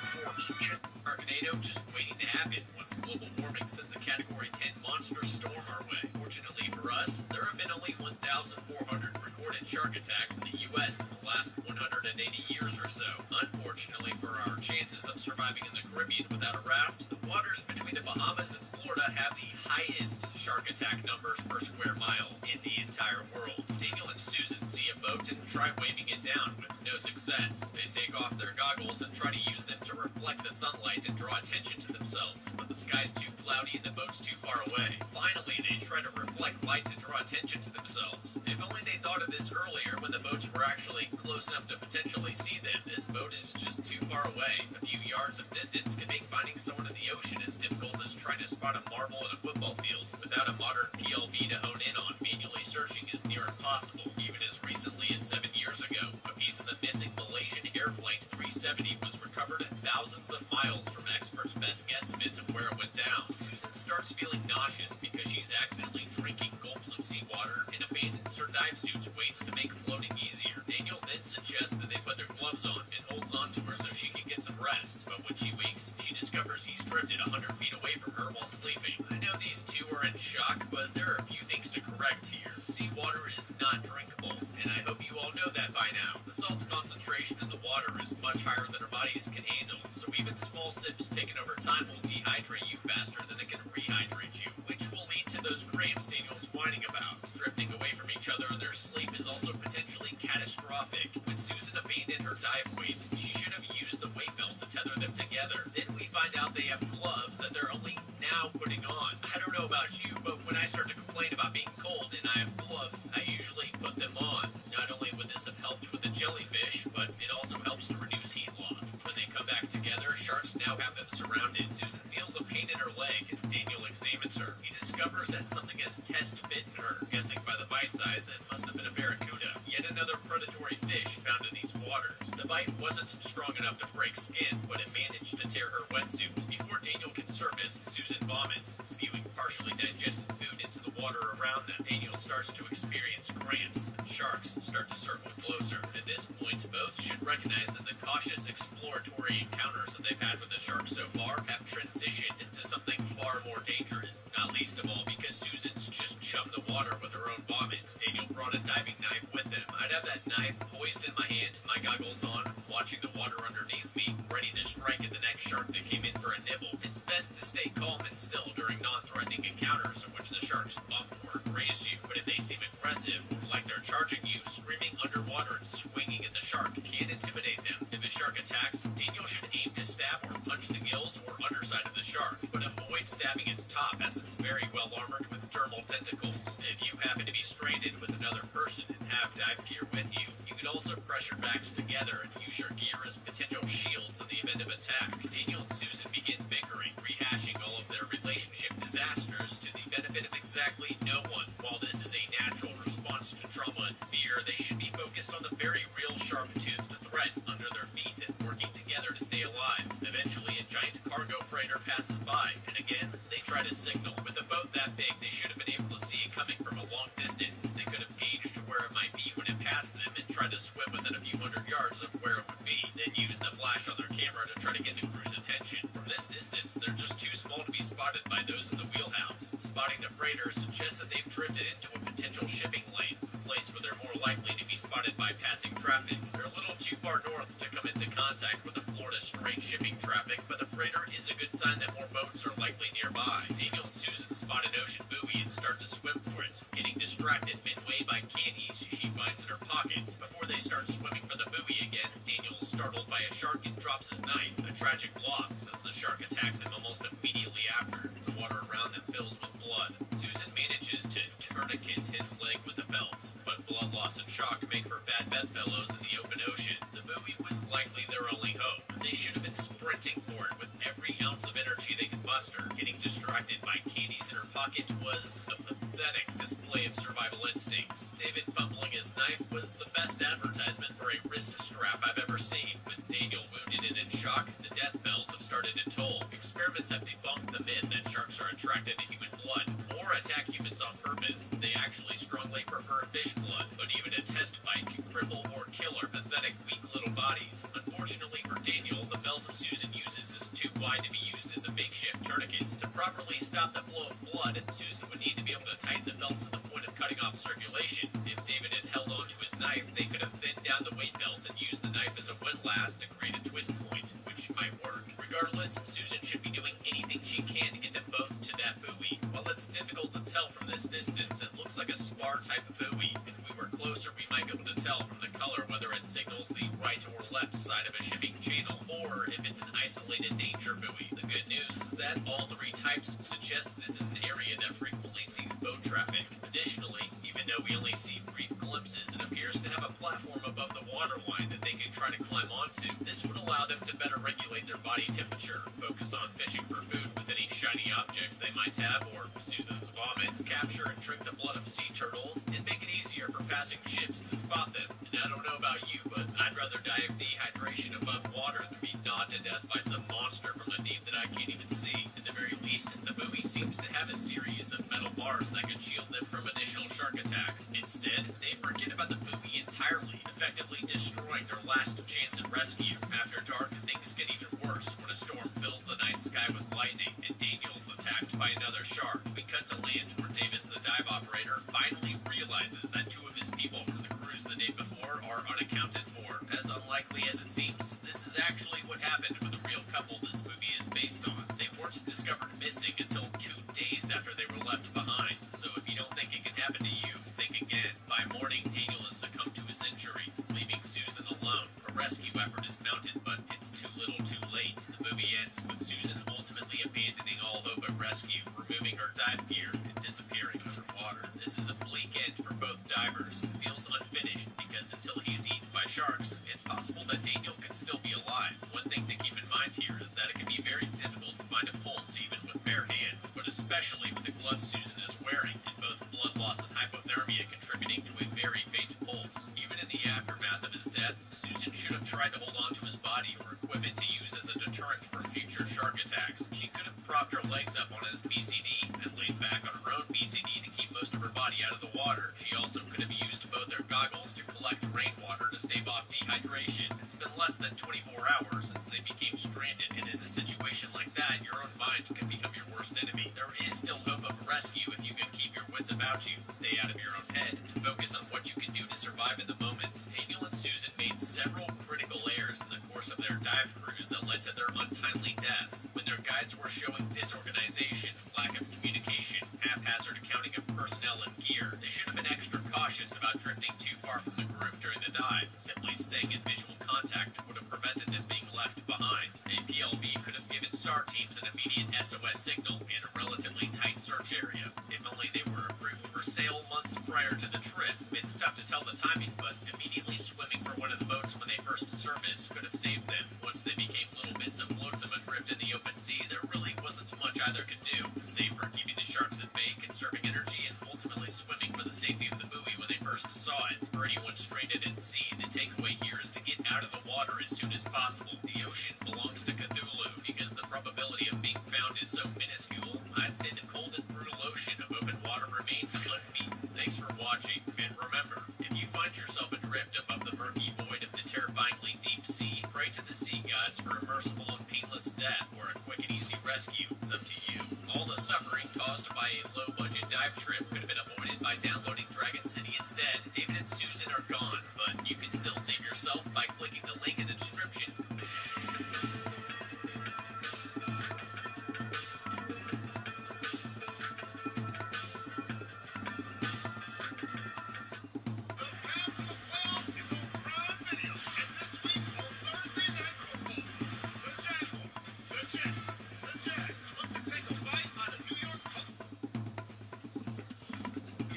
S4: For each
S1: Sharknado just waiting to happen once global warming sends a Category 10 monster storm our way. Fortunately for us, there have been only 1,400 recorded shark attacks in the U.S. in the last 180 180 years or so. Unfortunately for our chances of surviving in the Caribbean without a raft, the waters between the Bahamas and Florida have the highest shark attack numbers per square mile in the entire world. Daniel and Susan see a boat and try waving it down with no success. They take off their goggles and try to use them to reflect the sunlight and draw attention to themselves, but the sky's too cloudy and the boat's too far away. Finally, they try to reflect light to draw attention to themselves. If only they thought of this earlier when the boats were actually close enough to potentially see them. This boat is just too far away. A few yards of distance can make finding someone in the ocean as difficult as trying to spot a marble in a football field. Without a modern PLV to hone in on, manually searching is near impossible. Even as recently as 7 years ago, a piece of the missing Malaysian Air Flight 370 was recovered thousands of miles from experts' best guesstimates of where it went down. Susan starts feeling nauseous because she's accidentally drinking gulps of seawater and abandons her dive suit's weights to make floating easier. Daniel then suggests that they put their gloves on and holds on to her so she can get some rest. But when she wakes, she discovers he's drifted 100 feet away from her while sleeping. I know these two are in shock, but there are a few things to correct here. Seawater is not drinkable, and I hope you all know that by now. The salt's concentration in the water is much higher than our bodies can handle, so even small sips taken over time will dehydrate you faster than it can rehydrate you, which will lead to those cramps Daniel's whining about. Drifting away from each other in their sleep is also potentially catastrophic. When Susan abandoned her dive weights, she should have used the weight belt to tether them together. Then we find out they have gloves that they're only now putting on. I don't know about you, but when I start to complain about being cold and I have gloves, I usually put them on. Not only would this have helped with the jellyfish, but it also helps to reduce heat loss. When they come back together, sharks now have them surrounded. Susan feels a pain in her leg as Daniel examines her. He discovers that something has test bitten her. Guessing by the bite size, it must have been a barracuda. Yet another predatory fish found in these waters. The bite wasn't strong enough to break skin, but it managed to tear her wetsuit. Before Daniel can surface, Susan vomits, spewing partially digested food into the water around them. Daniel starts to experience cramps, and sharks start to circle closer. At this point, both should recognize that the cautious exploratory encounters that they've had with the sharks so far have transitioned into something far more dangerous. Not least of all because Susan's just chummed the water with her own vomits. Daniel brought a diving knife with him. I'd have that knife poised in my hand, my goggles on, watching the water underneath me, ready to strike at the next shark that came in for a nibble. It's best to stay calm and still during non-threatening encounters in which the sharks bump or graze you. But if they seem aggressive or like they're charging you, screaming underwater and swinging at the shark can intimidate them. If a shark attacks, Daniel should aim to stab or punch the gills or underside of the shark, but avoid stabbing its top as it's very well armored with dermal tentacles. If you happen to be stranded with another person and have dive gear with you, you could also press your backs together and use your gear as potential shields in the event of attack. Daniel and Susan begin bickering, rehashing all of their relationship disasters to the benefit of exactly no one. While this is a natural response to trauma and fear, they should be focused on the very real sharp-toothed threat under their feet and working together to stay alive. Eventually, a giant cargo freighter passes by, and again, they try to signal. With a boat that big, they should have been able to see it coming from a long distance. They could have gauged where it might be when it passed them and tried to swim within a few hundred yards of where it would be, then use the flash on their camera to try to get the crew's attention. From this distance, they're just too small to be spotted by those in the wheelhouse. Spotting the freighter suggests that they've drifted into a potential shipping lane, a place where they're more likely to be spotted by passing traffic. They're a little too far north to come into contact with the Florida straight shipping traffic, but the freighter is a good sign that more boats are likely nearby. Daniel and Susan spot an ocean buoy and start to swim for it, getting distracted midway by candies she finds in her pockets. Before they start swimming for the buoy again, Daniel is startled by a shark and drops his knife, a tragic loss as the shark attacks him almost immediately after. The water around them fills with blood. Susan manages to tourniquet his leg with a belt, but blood loss and shock make for bad bedfellows in the open ocean. The buoy was likely their only hope. They should have been sprinting for it with every ounce of energy they could muster. Getting distracted by candies in her pocket was a pathetic display of survival instincts. David fumbling his knife was the best advertisement for a wrist strap I've ever seen. With Daniel wounded and in shock, the death bells have started to toll. Experiments have debunked the myth that sharks are attracted to human blood or attack humans on purpose. They actually strongly prefer fish blood, but even a test bite can cripple or kill our pathetic, weak little bodies. Unfortunately for Daniel, the belt Susan uses is too wide to be used as a makeshift tourniquet. To properly stop the flow of blood, Susan would need to be able to tighten the belt to the point of cutting off circulation. If David had held onto his knife, they could have thinned down the weight belt and used the the knife as a windlass to create a twist point, which might work. Regardless, Susan should be doing anything she can to get them both to that buoy. While it's difficult to tell from this distance, it looks like a spar type of buoy. If we were closer, we might be able to tell from the color whether it signals the right or left side of a shipping channel, or if it's an isolated danger buoy. The good news is that all three types suggest this is an area that frequently sees boat traffic. Additionally, even though we only see brief glimpses, it appears to have a platform above the waterline that they can try to climb onto. This would allow them to better regulate their body temperature, focus on fishing for food with any shiny objects they might have, or Susan's vomit, capture and drink the blood of sea turtles, and make it easier for passing ships to spot them. And I don't know about you, but I'd rather die of dehydration above water than be gnawed to death by some monster from the deep that I can't even see. At the very least, the buoy seems to have a series of metal bars that could shield them from additional shark attacks. Instead, they forget about the buoy entirely, effectively destroying their last chance at rescue. After dark, things get even worse when a storm fills the night sky with lightning and Daniel's attacked by another shark. We cut to land where Davis, the dive operator, finally realizes that two of his people from the cruise the day before are unaccounted for. As unlikely as it seems, this is actually what happened with the real couple this movie is based on. They weren't discovered missing until 2 days after they were left behind. So if you don't think it can happen to you, think again. By morning, Daniel has succumbed to his injuries, leaving Susan alone. A rescue effort is mounted, but it's too little too late. The movie ends with Susan ultimately abandoning all hope of rescue, removing her dive gear, and disappearing underwater. This is a bleak end for both divers. It feels unfinished because until he's eaten by sharks, it's possible that Daniel could still be alive. One thing to keep in mind here is that it can be very difficult to find a pulse even with bare hands, but especially with the gloves Susan is wearing, and both blood loss and hypothermia contributing to a very faint pulse. Even in the aftermath of his death, Susan should have tried to hold on to his body or equip it to use as a deterrent for future shark attacks. She could have propped her legs up on his BCD and laid back on her own BCD to keep most of her body out of the water. She also could have used both their goggles to collect rainwater to stave off dehydration. It's been less than 24 hours since they became stranded, and in a situation like that, your own mind can become your worst enemy. There is still hope of rescue if you can keep your wits about you, stay out of your own head, and focus on what you can do to survive in the moment. Daniel and Susan made several critical errors in the course of their dive cruise that led to their untimely deaths. When their guides were showing disorganization, lack of communication, haphazard accounting of personnel and gear, they should have been extra cautious about drifting too far from the group during the dive. Simply staying in visual contact would have prevented them being left behind. A PLV could have given SAR teams an immediate SOS signal and a relatively tight search area. If only they were approved for sale months prior to the trip. It's tough to tell the timing, but immediately swimming for one of the boats when they first surfaced could have saved them. Once they became little bits of flotsam adrift in the open sea, there really wasn't much either could do, save for keeping the sharks at bay, conserving energy, and ultimately swimming for the safety of the buoy when they first saw it. For anyone stranded at sea, the takeaway here is to get out of the water as soon as possible. The ocean belongs to Cthulhu because the probability of being found is so minuscule. I'd say the cold and brutal ocean of open water remains unbeaten. Thanks for watching, and remember, if you find yourself adrift above the murky void of the terrifyingly deep sea, pray to the sea gods for a merciful and painless death or a quick and easy rescue. It's up to you. All the suffering caused by a low-budget dive trip could have been avoided by downloading Dragon City instead. David and Susan are gone, but you can still save yourself by clicking the link in the description.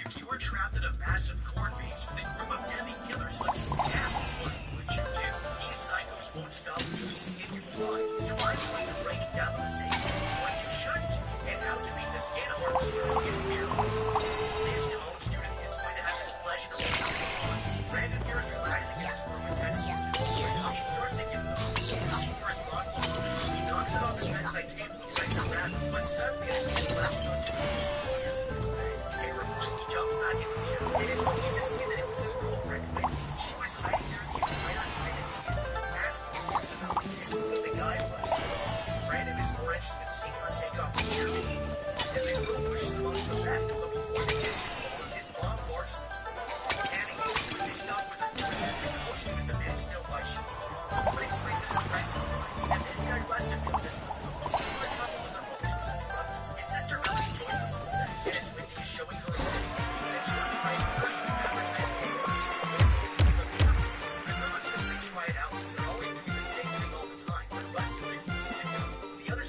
S4: If you were trapped in a massive corn maze with a group of deadly killers hunting you down, what would you do? These psychos won't stop until they skin you alive. So are you going to break down the safe games when you shouldn't? And how to beat the skin harvesters in fear. This college student is going to have his flesh ripped out of his body. Brandon fears relaxing in his room with textbooks. He starts to give up. Reaching for his bottle of potion, he knocks it off his bedside table and tries to grab it, but suddenly an enemy latches onto his exposure. His bed, terrified, he jumps back in fear. It is relieved to see that it was his girlfriend, Wendy. She was hiding near the entire time in TC, asking questions about the kid. The guy was. Brandon is wrenched and seeing her take off the cheerleading. And the girl pushes him onto the bed, but before they get too far, his mom barges into the room. Panicking, they stop with her phone as the college student demands to know why she's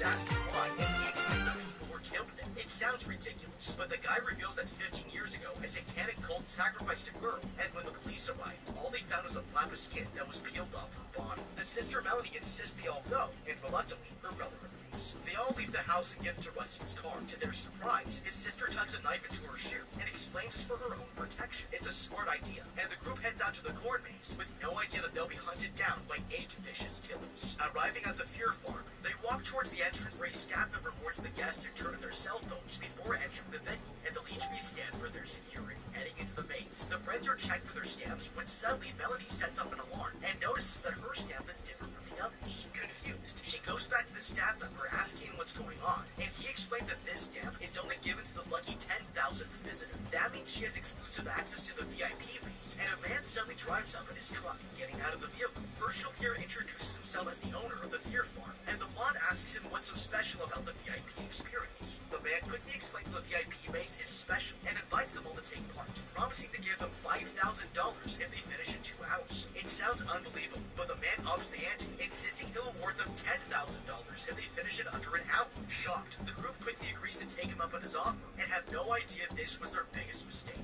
S4: asks him why, and he explains that people were killed there. It sounds ridiculous, but the guy reveals that 15 years ago, a satanic cult sacrificed a girl, and when the police arrived, all they found was a flap of skin that was peeled off her body. The sister Melanie insists they all go, and reluctantly, her brother agrees. They all leave the house and get into Rusty's car. To their surprise, his sister tucks a knife into her shoe and explains it's for her own protection. It's a smart idea, and the group heads out to the corn maze with no idea that they'll be hunted down by 8 vicious killers. Arriving at the Fear Farm, they walk towards the entrance where a staff member warns the guests to turn on their cell phones before entering the venue, and they'll each be scanned for their security. Heading into the maze, the friends are checked for their stamps when suddenly Melanie sets up an alarm and notices that her stamp is different from the others. Confused, she goes back to the staff member asking him what's going on, and he explains that this stamp is only given to the lucky 10,000th visitor. That means she has exclusive access to the VIP maze, and a man suddenly drives up in his truck. Getting out of the vehicle, Herschel here introduces himself as the owner of the Fear Farm, and the blonde asks him what's so special about the VIP experience. The man quickly explains that the VIP maze is special and invites them all to take part, promising to give them $5,000 if they finish in 2 hours. It sounds unbelievable, but the man ups the ante, insisting he'll award them $10,000 if they finish it under an hour. Shocked, the group quickly agrees to take him up on his offer and have no idea this was their biggest mistake.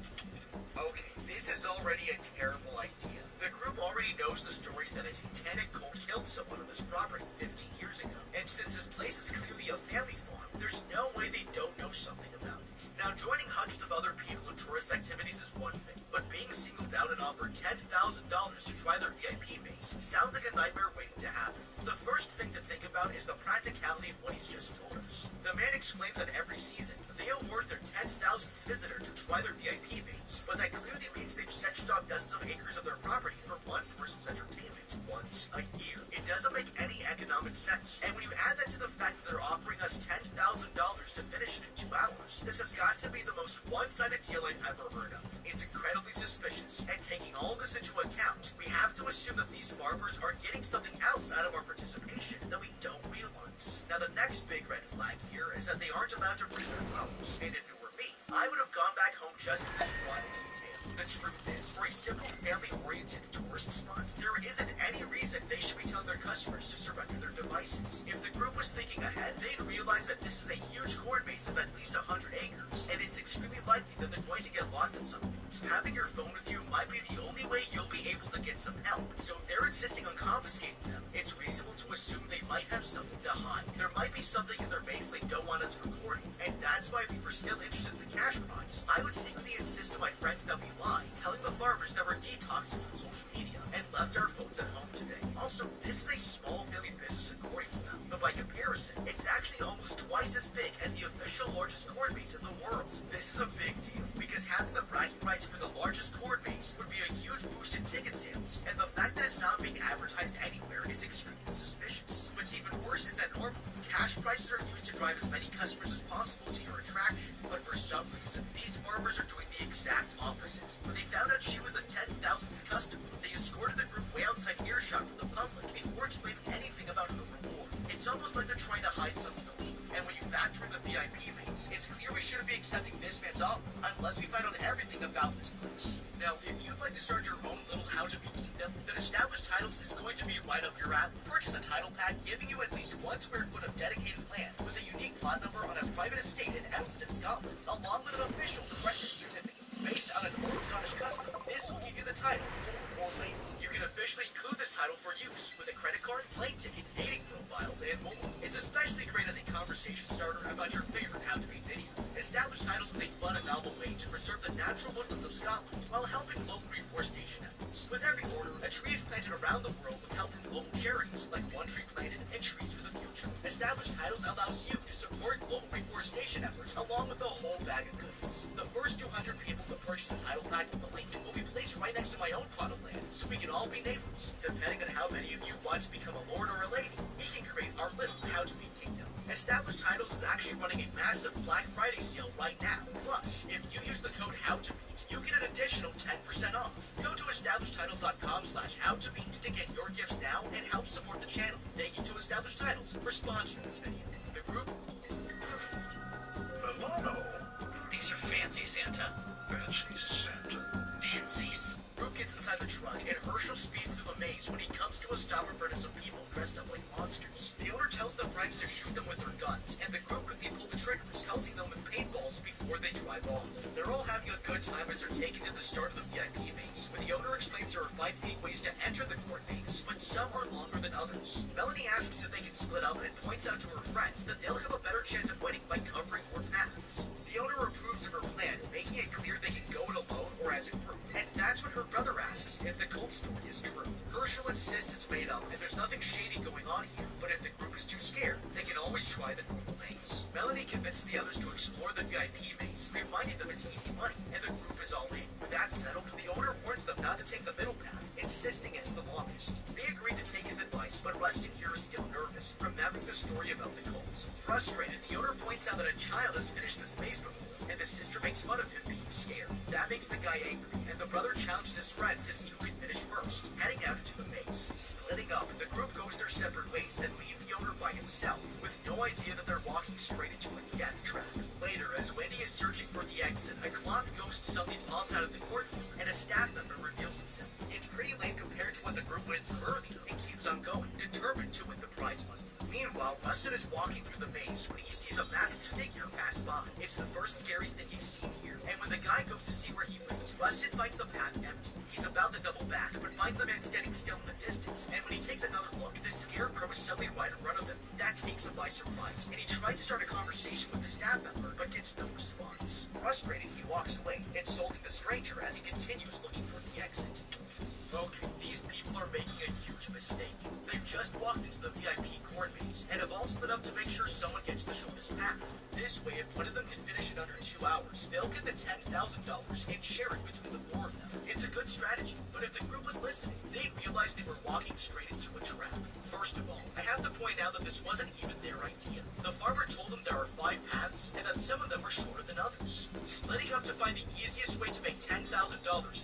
S4: Okay, this is already a terrible idea. The group already knows the story that a satanic cult killed someone on this property 15 years ago, and since this place is clearly a family farm, there's no way they don't know something about it. Now, joining hundreds of other people in tourist activities is one thing, but being singled out and offered $10,000 to try their VIP maze sounds like a nightmare waiting to happen. The first thing to think about is the practicality of what he's just told us. The man explained that every season, they award their 10,000th visitor to try their VIP maze, but that clearly means they've sectioned off dozens of acres of their property for one person's entertainment once a year. It doesn't make any economic sense, and when you add that to the fact that they're offering us $10,000 to finish it in 2 hours, this has got to be the most one-sided deal I've ever heard of. It's incredibly suspicious, and taking all this into account, we have to assume that these farmers are getting something else out of our participation that we don't realize. Now, the next big red flag here is that they aren't allowed to bring their phones, and if it were me, I would have gone back home just for this one detail. The truth is, for a simple family-oriented tourist spot, there isn't any reason they should be telling their customers to surrender their devices. If the group was thinking ahead, they'd realize that this is a huge corn maze of at least 100 acres, and it's extremely likely that they're going to get lost at some point. Having your phone with you might be the only way you'll be able to get some help, so if they're insisting on confiscating them, it's reasonable to assume they might have something to hide. There might be something in their maze they don't want us recording, and that's why if we were still interested in the cash prize, I would secretly insist to my friends that we lied, telling the farmers that we're detoxing from social media and left our phones at home today. Also, this is a small family business according to them, but by comparison, it's actually almost twice as big as the official largest corn maze in the world. This is a big deal, because having the bragging rights for the largest corn maze would be a huge boost in ticket sales, and the fact that it's not being advertised anywhere is extremely suspicious. What's even worse is that normally, cash prices are used to drive as many customers as possible to your attraction, but for some reason, these farmers are doing the exact opposite. When they found out she was the 10,000th customer, they escorted the group way outside earshot from the public before explaining anything about her reward. It's almost like they're trying to hide something illegal, and when you factor in the VIP maze, it's clear we shouldn't be accepting this man's offer unless we find out everything about this place. Now, if you'd like to start your own little how-to-be kingdom, then Established Titles is going to be right up your alley. Purchase a title pack giving you at least 1 square foot of dedicated land with a unique plot number on a private estate in Edelston, Scotland, along with an official crescent certificate. Based on an old Scottish custom, this will give you the title for later. You can officially include this title for use with a credit card, plane ticket, dating profiles, and more. It's especially great as a conversation starter about your favorite how-to-be video. Established Titles is a fun and novel way to preserve the natural woodlands of Scotland while helping local reforestation efforts. With every order, a tree is planted around the world with help from global charities like One Tree Planted and Trees for the Future. Established Titles allows you to support global reforestation efforts along with a whole bag of goodies. The first 200 people to purchase a title pack with the link will be placed right next to my own plot of land, so we can all be neighbors. Depending on how many of you want to become a lord or a lady, we can create our little how-to-be kingdom. Established Titles is actually running a massive Black Friday sale right now. Plus, if you use the code HOWTOBEAT, you get an additional 10% off. Go to establishedtitles.com/howtobeat to get your gifts now and help support the channel. Thank you to Established Titles for sponsoring this video. The group...
S5: Hello.
S1: These are fancy, Santa.
S5: Fancy Santa.
S1: Fancy.
S4: Group gets inside the truck, and Herschel speeds through the maze when he comes to a stop in front of some people dressed up like monsters. The owner tells tells the friends to shoot them with their guns, and the group quickly pull the triggers, pelting them with paintballs before they drive off. They're all having a good time as they're taken to the start of the VIP maze, where the owner explains there are 5 unique ways to enter the court maze, but some are longer than others. Melanie asks if they can split up and points out to her friends that they'll have a better chance of winning by covering more paths. The owner approves of her plan, making it clear they can go it alone or as a group, and that's when her brother asks if the cult story is true. Herschel insists it's made up and there's nothing shady going on here, but if the group is too scared, they can always try the normal maze. Melanie convinces the others to explore the VIP maze, reminding them it's easy money, and the group is all in. With that settled, the owner warns them not to take the middle path, insisting it's the longest. They agree to take his advice, but Rustin here is still nervous, remembering the story about the cult. Frustrated, the owner points out that a child has finished this maze before, and the sister makes fun of him being scared. That makes the guy angry, and the brother challenges his friends to see who can finish first, heading out into the maze. Splitting up, the group goes their separate ways and leave the owner by himself, with no idea that they're walking straight into a death trap. Later, as Wendy is searching for the exit, a cloth ghost suddenly pops out of the court field, and a staff member reveals himself. It's pretty lame compared to what the group went through earlier, and keeps on going, determined to win the prize money. Meanwhile, Rustin is walking through the maze when he sees a masked figure pass by. It's the first scary thing he's seen here, and when the guy goes to see where he went, Rustin finds the path empty. He's about to double back, but finds the man standing still in the distance, and when he takes another look, the scarecrow is suddenly right in front of him. That takes him by surprise, and he tries to start a conversation with the staff member, but gets no response. Frustrated, he walks away, insulting the stranger as he continues looking for the exit. Okay, these people are making a huge mistake. They've just walked into the VIP court maze, and have all split up to make sure someone gets the shortest path. This way, if one of them can finish in under 2 hours, they'll get the $10,000 and share it between the 4 of them. It's a good strategy, but if the group was listening, they'd realize they were walking straight into a trap. First of all, I have to point out that this wasn't even their idea. The farmer told them there are 5 paths, and that some of them were shorter than others. Splitting up to find the easiest way to make $10,000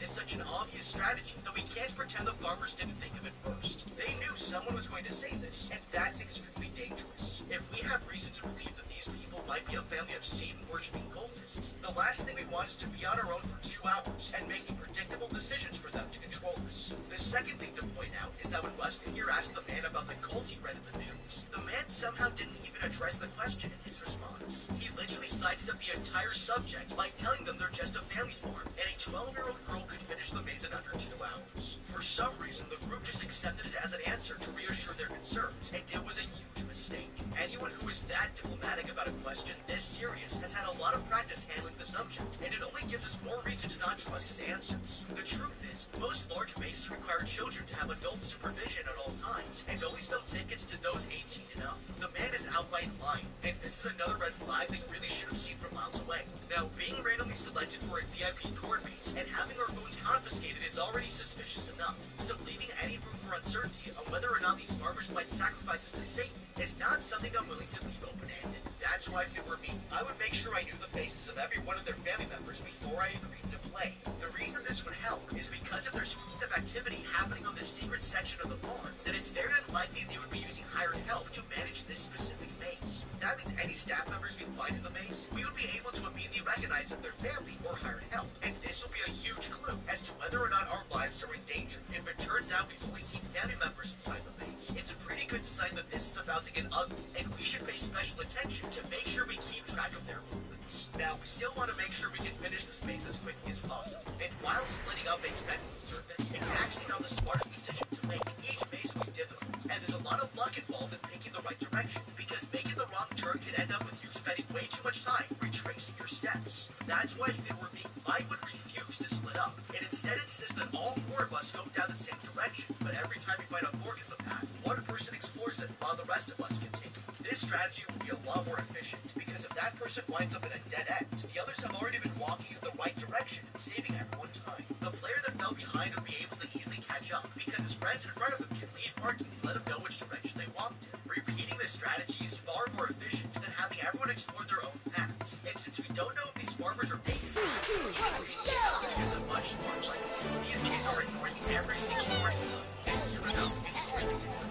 S4: is such an obvious strategy that we can't pretend the farmers didn't think of it first. They knew someone was going to say this, and that's extremely dangerous. If we have reason to believe that these people might be a family of Satan-worshipping cultists, the last thing we want is to be on our own for 2 hours and making predictable decisions for them to control us. The second thing to point out is that when Rustin here asked the man about the cult he read in the news, the man somehow didn't even address the question in his response. He literally sidestepped the entire subject by telling them they're just a family farm, and a 12-year-old girl could finish the maze in under 2 hours. For some reason, the group just accepted it as an answer to reassure their concerns, and it was a huge mistake. Anyone who is that diplomatic about a question this serious has had a lot of practice handling the subject, and it only gives us more reason to not trust his answers. The truth is, most large mazes require children to have adult supervision at all times, and only sell tickets to those 18 and up. The man is outright lying, and this is another red flag they really should have seen from miles away. Now, being randomly selected for a VIP court maze and having our phones confiscated is already suspicious enough, so leaving any room for uncertainty on whether or not these farmers might sacrifice us to Satan is not something I'm willing to leave open-handed. That's why if it were me, I would make sure I knew the faces of every one of their family members before I agreed to play. The reason this would help is because if there's schemes of activity happening on this secret section of the farm, then it's very unlikely they would be using hired help to manage this specific maze. That means any staff members we find in the maze, we would be able to immediately recognize if they're family or hired help, and this will be a huge clue as to whether or not our lives are in danger. If it turns out we've only seen family members inside the maze, it's a pretty good sign that this is about to get ugly, and we should pay special attention to make sure we keep track of their movements. Now, we still want to make sure we can finish this maze as quickly as possible, and while splitting up makes sense on the surface, it's actually not the smartest decision to make. Each maze will be difficult, and there's a lot of luck involved in picking the right direction, because making the wrong turn could end up with you spending way too much time retracing your steps. That's why if it were me, I would refuse to split up, and instead insist that all 4 of us go down the same direction, but every time we find a fork in the path, one person explores it while the rest of us continue. This strategy will be a lot more efficient, because if that person winds up in a dead end, the others have already been walking in the right direction, saving everyone time. The player that fell behind would be able to easily catch up, because his friends in front of him can leave markings to let him know which direction they walked in. Repeating this strategy is far more efficient than having everyone explore their own paths, and since we don't know if these farmers are paid for it, is a much smarter idea. These kids are ignoring every single warning sign, and soon enough, it's going to get them.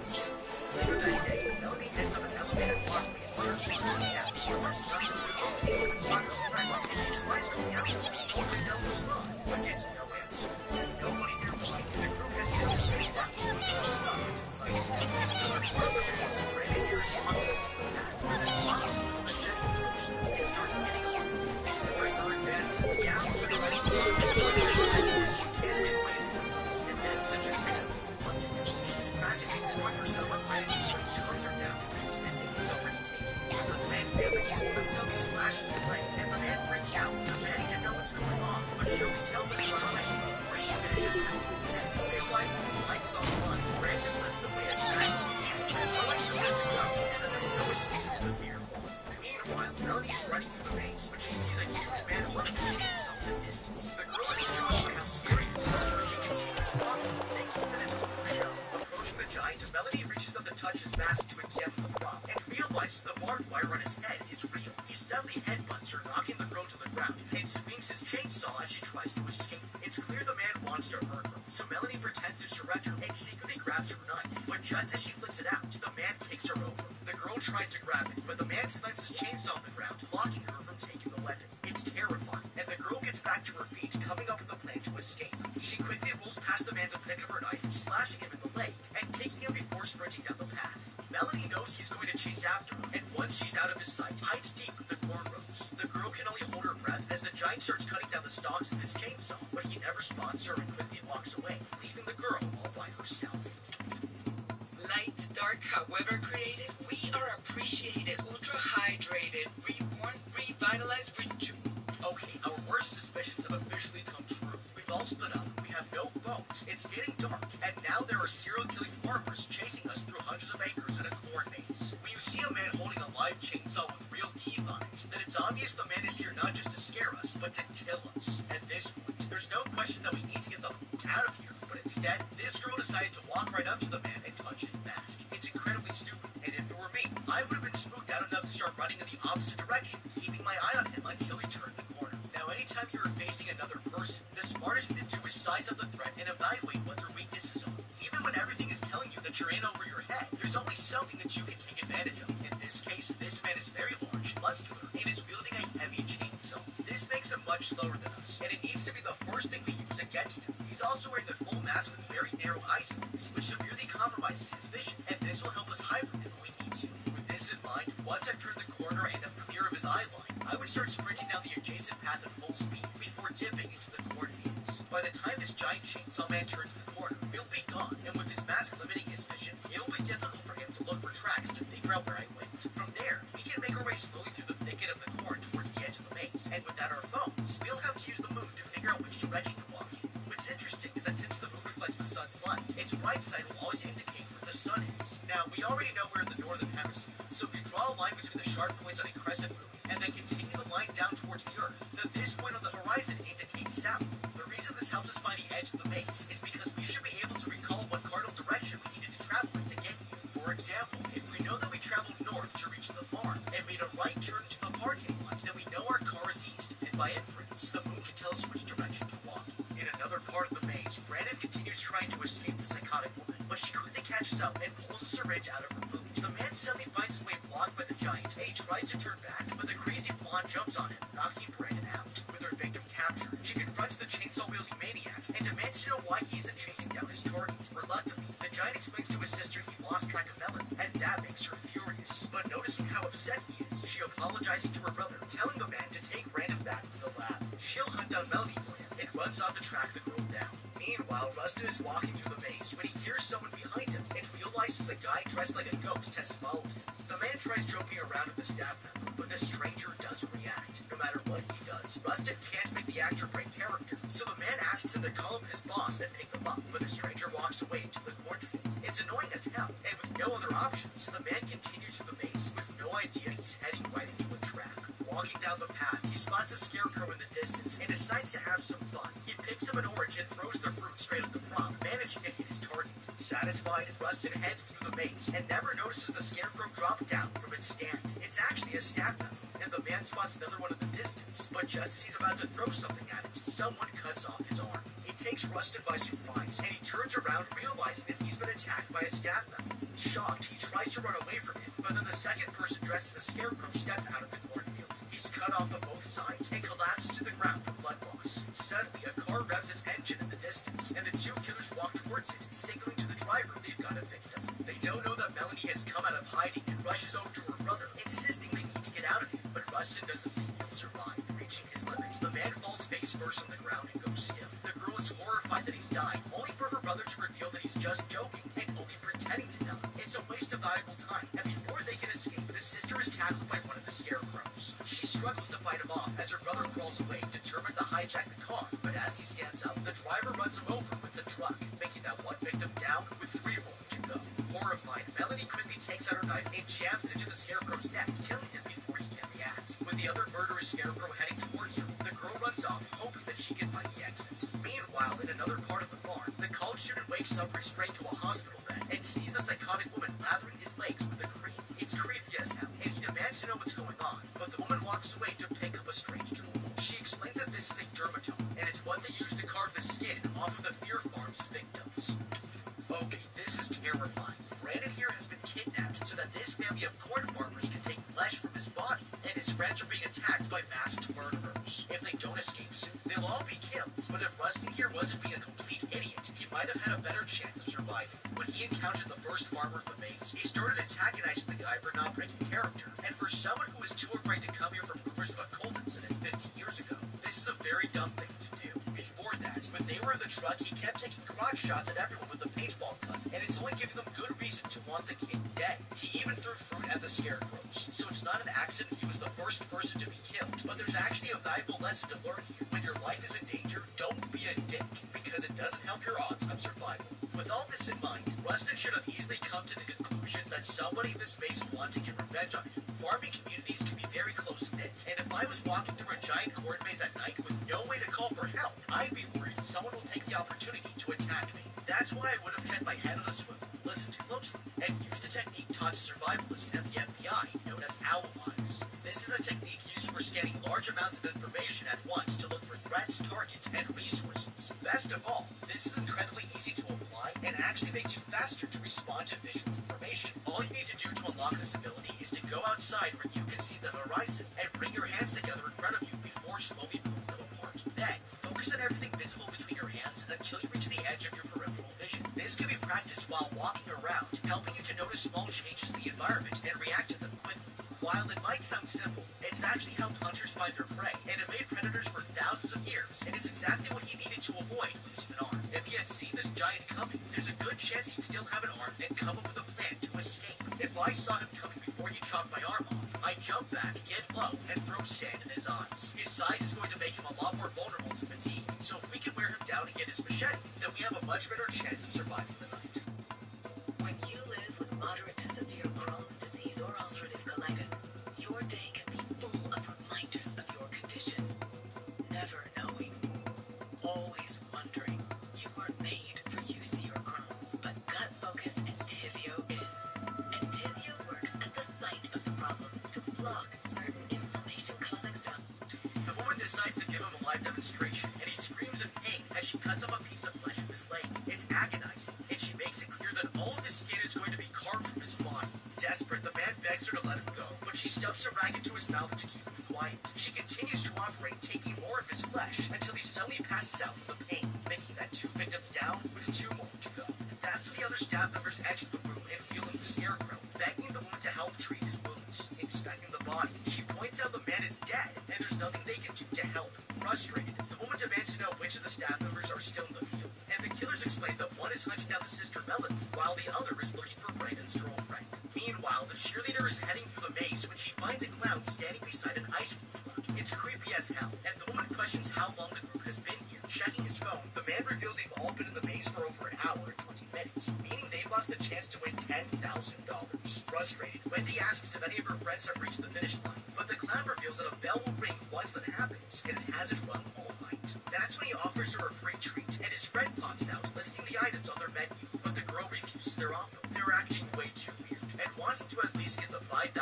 S4: Later that day, Melanie heads up an elevated walkway and searches for the path. There's nothing to locate to inspire her friends, and she tries going out to them, hoping they'll respond, but gets no answer. There's nobody nearby, and the group has no way back to the stop until night. Another part of the maze, Rayman hears blocking the path. And this bomb with a machete approaches them and starts hitting them. Ignoring her advances, he asks for the ready blood until the man insists she can't get away from the girls, and then such a crazy blunt. She's frantically throwing herself at Randy, but he turns her down, insisting he's already taken. The plan failing, the woman suddenly slashes his leg, and the man freaks out, demanding to know what's going on, but she only tells him to run away before she finishes counting to 10. Realizing his life is on the line, Brandon lifts away as fast as he can, knowing he's good to go, and that there's no escape from the fear fall. Meanwhile, Melanie is running through the maze when she sees a huge man running a chainsaw in the distance. The girl is shocked by how scary he is, but she continues walking, thinking that it's all for show. Approaching the giant, Melanie reaches up to touch his mask to examine the prop, and realizes the barbed wire on his head is real. He suddenly headbutts her, knocking the girl to the ground, and swings his chainsaw as she tries to escape. It's clear the man wants to hurt her, so Melanie pretends to surrender and secretly grabs her knife. But just as she flicks it out, the man kicks her over. The girl tries to grab it, but the man slams his chainsaw on the ground, blocking her from taking the weapon. It's terrifying, and the girl gets back to her feet, coming up with a plan to escape. She quickly rolls past the man to pick up her knife, slashing him in the leg, and kicking him before sprinting down the path. Melanie knows he's going to chase after her, and once she's out of his sight, hides deep in the corn rows. The girl can only hold her breath as the giant starts cutting down the stalks of his chainsaw, but he never spots her and quickly walks away, leaving the girl all by herself.
S6: Light, dark, however created, we are appreciated, ultra hydrated, reborn, revitalized,
S4: Okay, our worst suspicions have officially come true. We've all split up, we have no phones, it's getting dark, and now there are serial-killing farmers chasing us through hundreds of acres in a corn maze. When you see a man holding a live chainsaw with real teeth on it, then it's obvious the man is here not just to scare us, but to kill us. At this point, there's no question that we need to get the f*** out of here, but instead, this girl decided to walk right up to the man and touch his mask. It's incredibly stupid, and if it were me, I would have been spooked out enough to start running in the opposite direction, keeping my eye on him until he turned the corner. Now, anytime you're facing another person, the smartest thing to do is size up the threat and evaluate what their weaknesses are. Even when everything is telling you that you're in over your head, there's always something that you can take advantage of. In this case, this man is very large, muscular, and is wielding a heavy chainsaw. This makes him much slower than us, and it needs to be the first thing we use against him. He's also wearing a full mask with very narrow eye slits, which severely compromises his vision, and this will help us hide from him when we need to. With this in mind, once I've turned the corner and I'm clear of his eye line, I would start sprinting down the adjacent path at full speed before dipping into the cornfields. By the time this giant chainsaw man turns the corner, we'll be gone, and with his mask limiting his vision, it will be difficult for him to look for tracks to figure out where I went. From there, we can make our way slowly through the thicket of the corn towards the edge of the maze, and without our phones, we'll have to use the moon to figure out which direction to walk in. What's interesting is that since the moon reflects the sun's light, its right side will always indicate where the sun is. Now, we already know we're in the northern hemisphere, so if you draw a line between the sharp points on a crescent moon, and then continue the line down towards the Earth, then this point on the horizon indicates south. The reason this helps us find the edge of the maze is because we should be able to recall what cardinal direction we needed to travel in to get here. For example, if we know that we traveled north to reach the farm, and made a right turn to the parking lot, then we know our car is east, and by inference, the moon can tell us which direction to walk. In another part of the maze, Brandon continues trying to escape the psychotic woman, but she quickly catches up and pulls a syringe out of her boot. The man suddenly finds his way blocked by the giant, and he tries to turn back, but the crazy blonde jumps on him, knocking Brandon out. With her victim captured, she confronts the chainsaw-wielding maniac and demands to know why he isn't chasing down his target. Reluctantly, the giant explains to his sister he lost track of Melanie, and that makes her furious. But noticing how upset he is, she apologizes to her brother, telling the man to take Brandon back to the lab. She'll hunt down Melanie for him and runs off to track the girl down. Meanwhile, Rustin is walking through the maze when he hears someone behind him and realizes a guy dressed like a ghost has followed him. The man tries joking around with the staff member, but the stranger doesn't react. No matter what he does, Rustin can't make the actor break character, so the man asks him to call up his boss and pick them up, but the stranger walks away into the cornfield. It's annoying as hell, and with no other options, the man continues through the maze with no idea he's heading right into a trap. Walking down the path, he spots a scarecrow in the distance and decides to have some fun. He picks up an orange and throws the fruit straight at the prop, managing to hit his target. Satisfied, Rustin heads through the maze and never notices the scarecrow drop down from its stand. It's actually a staff member, and the man spots another one in the distance, but just as he's about to throw something at it, someone cuts off his arm. It takes Rustin by surprise, and he turns around realizing that he's been attacked by a staff member. Shocked, he tries to run away from him, but then the second person dressed as a scarecrow steps out of the cornfield. He's cut off on both sides and collapses to the ground from blood loss. Suddenly, a car revs its engine in the distance, and the two killers walk towards it, signaling to the driver they've got a victim. They don't know that Melanie has come out of hiding and rushes over is just joking and only pretending to die. It's a waste of valuable time, and before they can escape, the sister is tackled by one of the scarecrows. She struggles to fight him off as her brother crawls away, determined to hijack the car, but as he stands up, the driver runs him over with the truck, making that one victim down with 3 more to go. Horrified, Melanie quickly takes out her knife and jams it into the scarecrow's neck, killing him before he can react. With the other murderous scarecrow heading towards her, the girl runs off, hoping that she can find the exit. Meanwhile, in another part of the farm, the college student wakes up restrained to a hospital bed and sees the psychotic woman lathering his legs with the cream. It's creepy as hell, and he demands to know what's going on, but the woman walks away to pick up a strange tool. She explains that this is a dermatome, and it's what they use to carve the skin off of the Fear Farm's victims. Okay, this is terrifying. Brandon here has been kidnapped so that this family of corn farmers can take flesh from his body, and his friends are being attacked by masked murderers. If they don't escape soon, they'll all be killed. But if Rustin here wasn't being a complete idiot, he might have had a better chance of surviving. When he encountered the first farmer in the maze, he started antagonizing the guy for not breaking character, and for someone who was too afraid to come here for rumors of a cult incident 15 years ago, this is a very dumb thing to do. Before that, when they were in the truck, he kept taking garage shots at everyone with a paintball gun, and it's only giving them good reason to want the kid dead. He even threw fruit at the scarecrows, so it's not an accident he was the first person to be killed. But there's actually a valuable lesson to learn here. When your life is in danger, don't be a dick, because it doesn't help your odds of survival. With all this in mind, Rustin should have easily come to the conclusion that somebody in this space would want to get revenge on him. Farming communities can be very close-knit, and if I was walking through a giant corn maze at night with no way to call for help, I'd be worried someone will take the opportunity to attack me. That's why I would have kept my head on a swivel, listened closely, and used a technique taught to survivalists at the FBI known as owl eyes. This is a technique used for scanning large amounts of information at once to look for threats, targets, and resources. Best of all, this is incredibly easy to apply and actually makes you faster to respond to visual information. All you need to do to unlock this ability is to go outside where you can see the horizon and bring your hands together in front of you before slowly pulling them apart. Then, focus on everything visible between your hands until you reach the edge of your peripheral vision. This can be practiced while walking around, helping you to notice small changes in the environment and react to them quickly. While it might sound simple, it's actually helped hunters find their prey and evade predators for thousands of years, and it's exactly what he needed to avoid losing an arm. If he had seen this giant coming, there's a good chance he'd still have an arm and come up with a plan to escape. If I saw him coming before he chopped my arm off, I'd jump back, get low, and throw sand in his eyes. His size is going to make him a lot more vulnerable to fatigue, so if we can wear him down and get his machete, then we have a much better chance of surviving the night.
S6: When you live with moderate to severe Crohn's disease or ulcerative colitis, your day can be full of reminders of your condition. Never knowing, always wondering. You weren't made for UC or Crohn's, but gut-focused Entyvio is. Entyvio works at the site of the problem to block certain inflammation-causing cells.
S4: The woman decides to give him a live demonstration, and he screams in pain as she cuts up a piece of flesh from his leg. It's agonizing, and she makes it clear that all of his skin is going to be carved from his body. Desperate, the man begs her to let him go, but she stuffs a rag into his mouth to keep him quiet. She continues to operate, taking more of his flesh, until he suddenly passes out from the pain, making that 2 victims down with 2 more to go. That's when the other staff members enter the room and wheel in the scarecrow, begging the woman to help treat his wounds. Inspecting the body, she points out the man is dead, and there's nothing they can do to help. Frustrated, the woman demands to know which of the staff members are still in the field, and the killers explain that one is hunting down the sister Melanie, while the other is looking for Brandon's girlfriend. Meanwhile, the cheerleader is heading through the maze when she finds a clown standing beside an ice cream truck. It's creepy as hell, and the woman questions how long the group has been here. Checking his phone, the man reveals they've all been in the maze for over an hour and 20 minutes, meaning they've lost the chance to win $10,000. Frustrated, Wendy asks if any of her friends have reached the finish line, but the clown reveals that a bell will ring once that happens, and it hasn't rung all night. That's when he offers her a free treat, and his friend pops out, listing the items on their menu, but the girl refuses their offer. They're acting way too weird, and wants to at least get the $5,000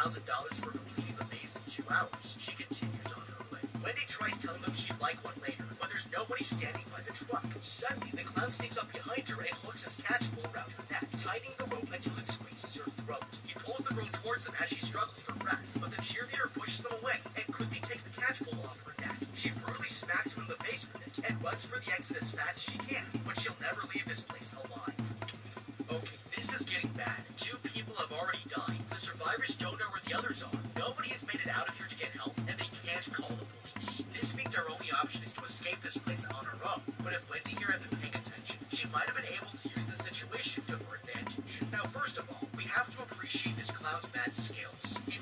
S4: for completing the maze in 2 hours. She continues on her way. Wendy tries telling them she'd like one later, but there's nobody standing by the truck. Suddenly, the clown sneaks up behind her and hooks his catchpole around her neck, tightening the rope until it squeezes her throat. He pulls the girl towards them as she struggles for breath, but the cheerleader pushes them away and quickly takes the catchpole off her neck. She brutally smacks him in the face with it and runs for the exit as fast as she can, but she'll never leave this place alive. Okay, this is getting bad. 2 people have already died. The survivors don't know where the others are. Nobody has made it out of here to get help, and they can't call the police. This means our only option is to escape this place on our own. But if Wendy here had been paying attention, she might have been able to use the situation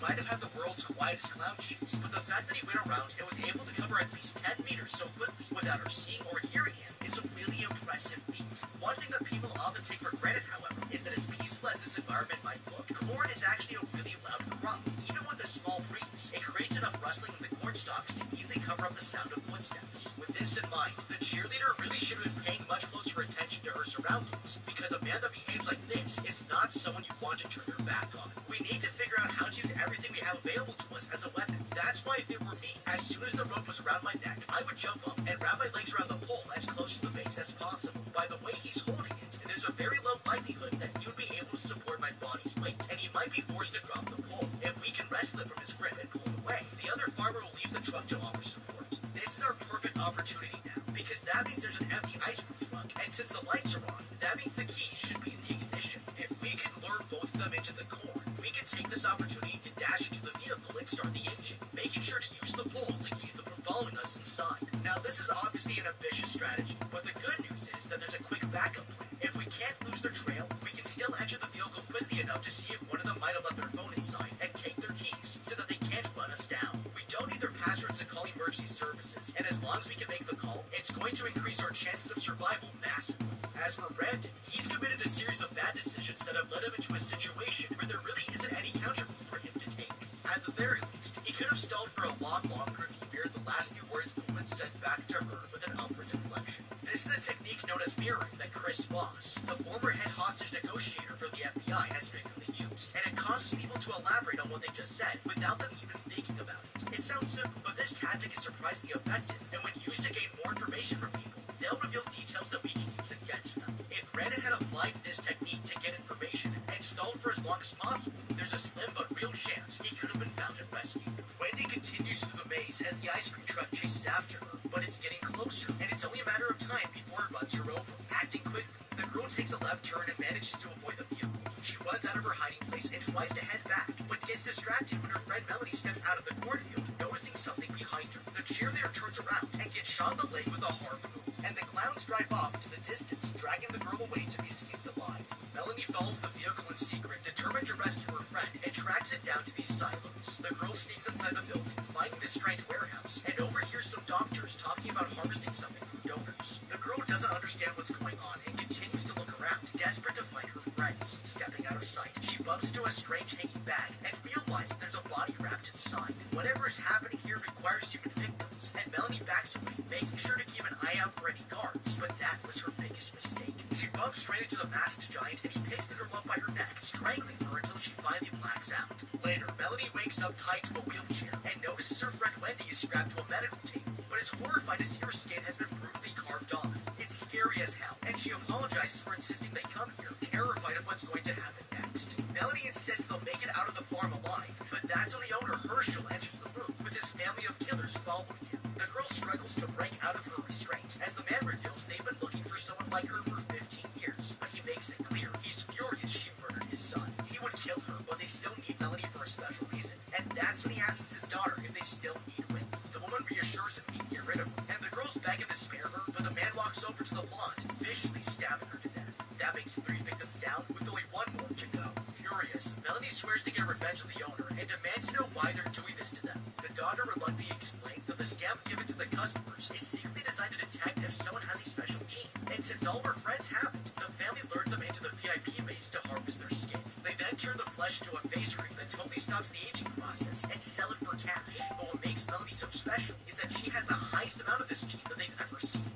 S4: might have had the world's quietest clown shoes, but the fact that he went around and was able to cover at least 10 meters so quickly without her seeing or hearing him is a really impressive feat. One thing that people often take for granted, however, is that as peaceful as this environment might look, corn is actually a really loud crop. Even with a small breeze, it creates enough rustling in the corn stalks to easily cover up the sound of footsteps. With this in mind, the cheerleader really should have been paying much closer attention to her surroundings, because a man that behaves like this is not someone you want to turn your back on. We need to figure out how to use everything we have available to us as a weapon. That's why if it were me, as soon as the rope was around my neck, I would jump up and wrap my legs around the pole as close to the base as possible. By the way he's holding it, there's a very low likelihood that he would be able to support my body's weight, and he might be forced to drop the pole. If we can wrestle it from his grip and pull it away, the other farmer will leave the truck to offer support. This is our perfect opportunity now, because that means there's an empty ice cream truck, and since the lights are on, that means the key should be in the ignition. If we can lure both of them into the corn, we can take this opportunity to dash into the vehicle and start the engine, making sure to use the pole to keep them from following us inside. Now this is obviously an ambitious strategy, but the good news is that there's a quick backup plan. If we can't lose their trail, we can still enter the vehicle quickly enough to see if one of them might have left their phone inside and take their keys so that they can't run us down. We don't need their passwords to call emergency services, and as long as we can make the call, it's going to increase our chances of survival massively. As for Brandon, he's committed a series of bad decisions that have led him into a situation where there really isn't any countermove for him to take. At the very least, he could have stalled for a lot longer if he mirrored the last few words the woman said back to her with an upwards inflection. This is a technique known as mirroring that Chris Voss, the former head hostage negotiator for the FBI, has frequently used, and it causes people to elaborate on what they just said without them even thinking about it. It sounds simple, but this tactic is surprisingly effective, and when used to gain more information from people, they'll reveal details that we can use against them. If Brandon had applied this technique to get information and stalled for as long as possible, there's a slim but real chance he could have been found and rescued. Wendy continues through the maze as the ice cream truck chases after her, but it's getting closer, and it's only a matter of time before it runs her over. Acting quickly, the girl takes a left turn and manages to avoid the vehicle. She runs out of her hiding place and tries to head back, but gets distracted when her friend Melanie steps out of the cornfield, noticing something behind her. The cheerleader turns around and gets shot in the leg with a hard move, and the clowns drive off to the distance, dragging the girl away to be skinned alive. Melanie follows the vehicle in secret, determined to rescue her friend, and tracks it down to these silos. The girl sneaks inside the building, finding this strange warehouse, and overhears some doctors talking about harvesting something from donors. The girl doesn't understand what's going on and continues to look around, desperate to find her friends. Stepping out of sight, she bumps into a strange hanging bag and realizes there's a body wrapped inside. Whatever is happening here requires human victims, and Melanie backs away, making sure to keep an eye out for any guards, but that was her biggest mistake. She bumps straight into the masked giant, and he picks the girl up by her neck, strangling her until she finally blacks out. Later, Melanie wakes up tied to a wheelchair and notices her friend Wendy is strapped to a medical table, but is horrified to see her skin has been brutally carved off. It's scary as hell, and she apologizes for insisting they come here, terrified of what's going to happen next. Melanie insists they'll make it out of the farm alive, but that's when the owner Herschel enters the room with his family of killers following him. The girl struggles to break out of her restraints as the man reveals they've been looking for someone like her for 15 years, but he makes it clear he's furious she murdered his son. He would kill her, but they still need Melanie for a special reason, and that's when he asks his daughter if they still need Wendy. The woman reassures him he can get rid of her, and the girls beg him to spare her, but the man walks over to the blonde, viciously stabbing her to death. That makes 3 victims down, with only 1 more to go. Furious, Melanie swears to get revenge on the owner and demands to know why they're doing this to them. The daughter reluctantly explains that the stamp given to the customers is secretly designed to detect if someone has a special gene, and since all of her friends have it, the family lured them into the VIP maze to harvest their skin. They then turn the flesh into a face cream that totally stops the aging process and sell it for cash. But what makes Melanie so special is that she has the highest amount of this gene that they've ever seen.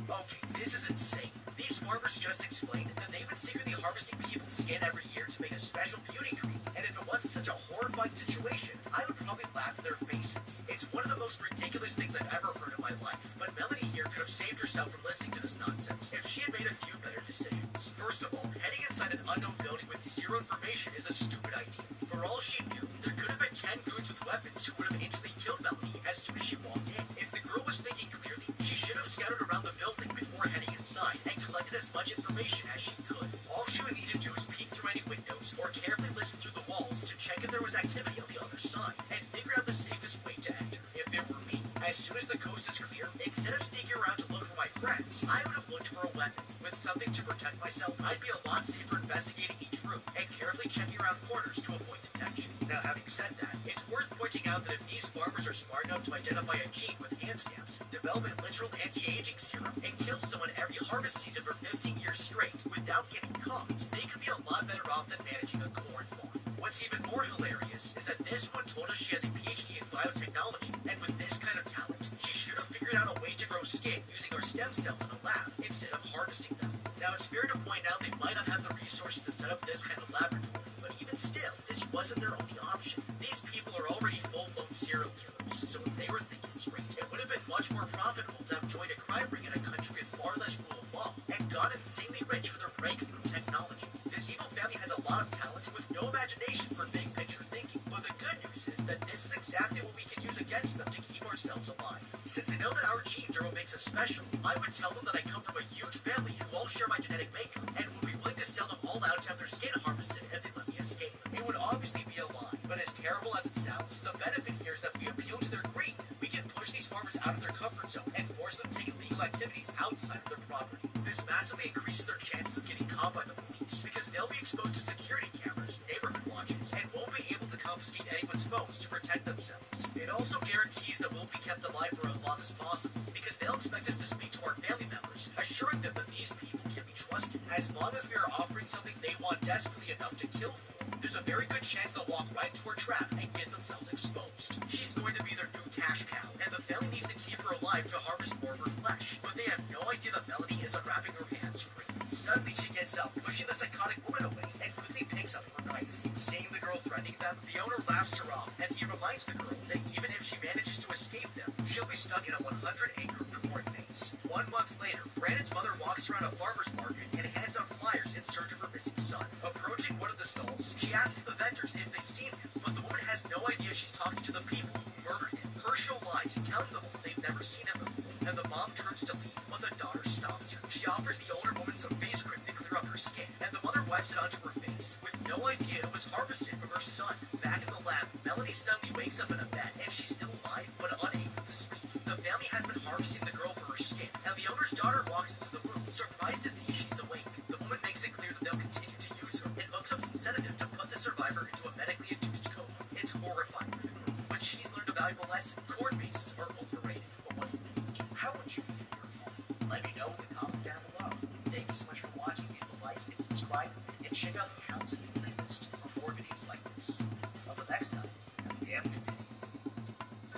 S4: Okay, this is insane. These farmers just explained that they've been secretly harvesting people's skin every year to make a special beauty cream, and if it wasn't such a horrifying situation, I would probably laugh in their faces. It's one of the most ridiculous things I've ever heard in my life, but Melanie here could have saved herself from listening to this nonsense if she had made a few better decisions. First of all, heading inside an unknown building with zero information is a stupid idea. For all she knew, there could have been 10 goons with weapons who would have instantly killed Melanie as soon as she walked in. If the girl was thinking clearly, she should have scouted around the building before heading inside and collected as much information as she could. All she would need to do is peek through any windows or carefully listen through the walls to check if there was activity on the other side and figure out the safest way to enter. If it were me, As soon as the coast is clear, instead of sneaking around to look for my friends, I would have looked for a weapon. With something to protect myself, I'd be a lot safer investigating each room and carefully checking around corners to avoid detection. Now, having said that, it's worth pointing out that if these farmers are smart enough to identify a gene with hand stamps, develop a literal anti-aging serum, and kill someone every harvest season for 15 years straight without getting caught, they could be a lot better off than managing a corn farm. What's even more hilarious is that this one told us she has a PhD in biotechnology, and with this kind of talent, she should have figured out a way to grow skin using our stem cells in a lab instead of harvesting them. Now, it's fair to point out they might not have the resources to set up this kind of laboratory, but even still, this wasn't their only option. These people are already full-blown serial killers, so if they were thinking straight, it would have been much more profitable to have joined a crime ring in a country with far less rule of law and gotten insanely rich for their breakthrough technology. This evil family has a lot of talent with no imagination for big picture thinking, but the good news is that this is exactly what we can use against them to keep ourselves alive. Since they know that our genes are what makes us special, I would tell them that I come from a huge family who all share my genetic makeup and would be willing to sell them all out to have their skin harvested if they let me escape. It would obviously be a lie, but as terrible as it sounds, the benefit here is that if we appeal to their greed, we can push these farmers out of their comfort zone and force them to take illegal activities outside of their property. This massively increases their chances of getting caught by the police because they'll be exposed to security cameras, neighborhood watches, and won't be able to confiscate anyone's phones to protect themselves. It also guarantees that we'll be kept alive for as long as possible because they'll expect us to speak to our family members, assuring them that these people can be trusted. As long as we are offering something they want desperately enough to kill for, there's a very good chance they'll walk right into our trap and get themselves exposed. She's going to be their new cash cow, and the family needs to keep her alive to harvest more of her flesh, but they have no idea that Melanie is unwrapping her hands free. Suddenly she gets up, pushing the psychotic woman away, and quickly picks up her knife. Seeing the girl threatening them, the owner laughs her off, and he reminds the girl that even if she manages to escape them, she'll be stuck in a 100-acre corn maze. 1 month later, Brandon's mother walks around a farmer's market and hands out flyers in search of her missing son. Approaching one of the stalls, she asks the vendors if they've seen him, but the woman has no idea she's talking to the people who murdered him. Herschel lies, telling the woman they've never seen him before, and the mom turns to leave, but the daughter stops her. She offers the older woman some face cream to clear up her skin, and the mother wipes it onto her face, with no idea it was harvested from her son. Back in the lab, Melanie suddenly wakes up in a bed, and she's still alive, but unable to speak. The family has been harvesting the girl for her skin, and the owner's daughter walks into the room, surprised to see she's awake. The woman makes it clear that they'll continue to use her, and hooks up some sedative to put the survivor into a medically induced coma. It's horrifying for the girl, but she's learned a valuable lesson. Corn mazes are overrated. But what do you think? How would you be fearful? Let me know in the comment down below. Thank you so much for watching. Leave a like and subscribe, and check out the House of playlist for more videos like this. Until next time, have a damn good day.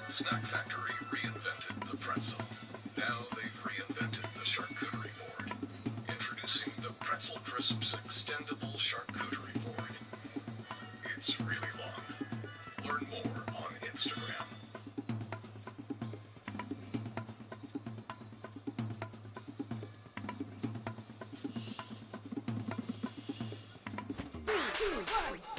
S5: Snack Factory reinvented the pretzel. Now they've reinvented the charcuterie board. Introducing the Pretzel Crisps Extendable Charcuterie Board. It's really long. Learn more on Instagram.
S3: Three, two, one.